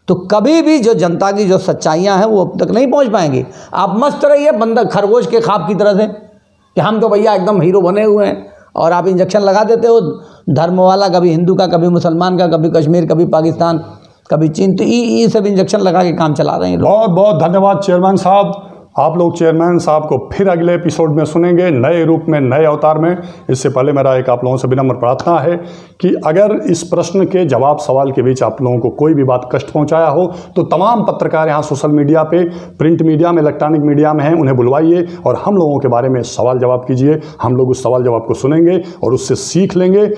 तो कभी भी जो जनता की जो सच्चाइयां हैं वो अब तक नहीं पहुंच पाएंगी। आप मस्त रहिए बंदा खरगोश के ख्वाब की तरह से कि हम तो भैया एकदम हीरो बने हुए हैं, और आप इंजेक्शन लगा देते हो धर्म वाला, कभी हिंदू का, कभी मुसलमान का, कभी कश्मीर, कभी पाकिस्तान, कभी चीन। तो ये सब इंजेक्शन लगा के काम चला रहे हैं। बहुत बहुत धन्यवाद चेयरमैन साहब। आप लोग चेयरमैन साहब को फिर अगले एपिसोड में सुनेंगे, नए रूप में, नए अवतार में। इससे पहले मेरा एक आप लोगों से विनम्र प्रार्थना है कि अगर इस प्रश्न के जवाब सवाल के बीच आप लोगों को कोई भी बात कष्ट पहुंचाया हो तो तमाम पत्रकार यहाँ सोशल मीडिया पे, प्रिंट मीडिया में, इलेक्ट्रॉनिक मीडिया में हैं, उन्हें बुलवाइए और हम लोगों के बारे में सवाल जवाब कीजिए। हम लोग उस सवाल जवाब को सुनेंगे और उससे सीख लेंगे।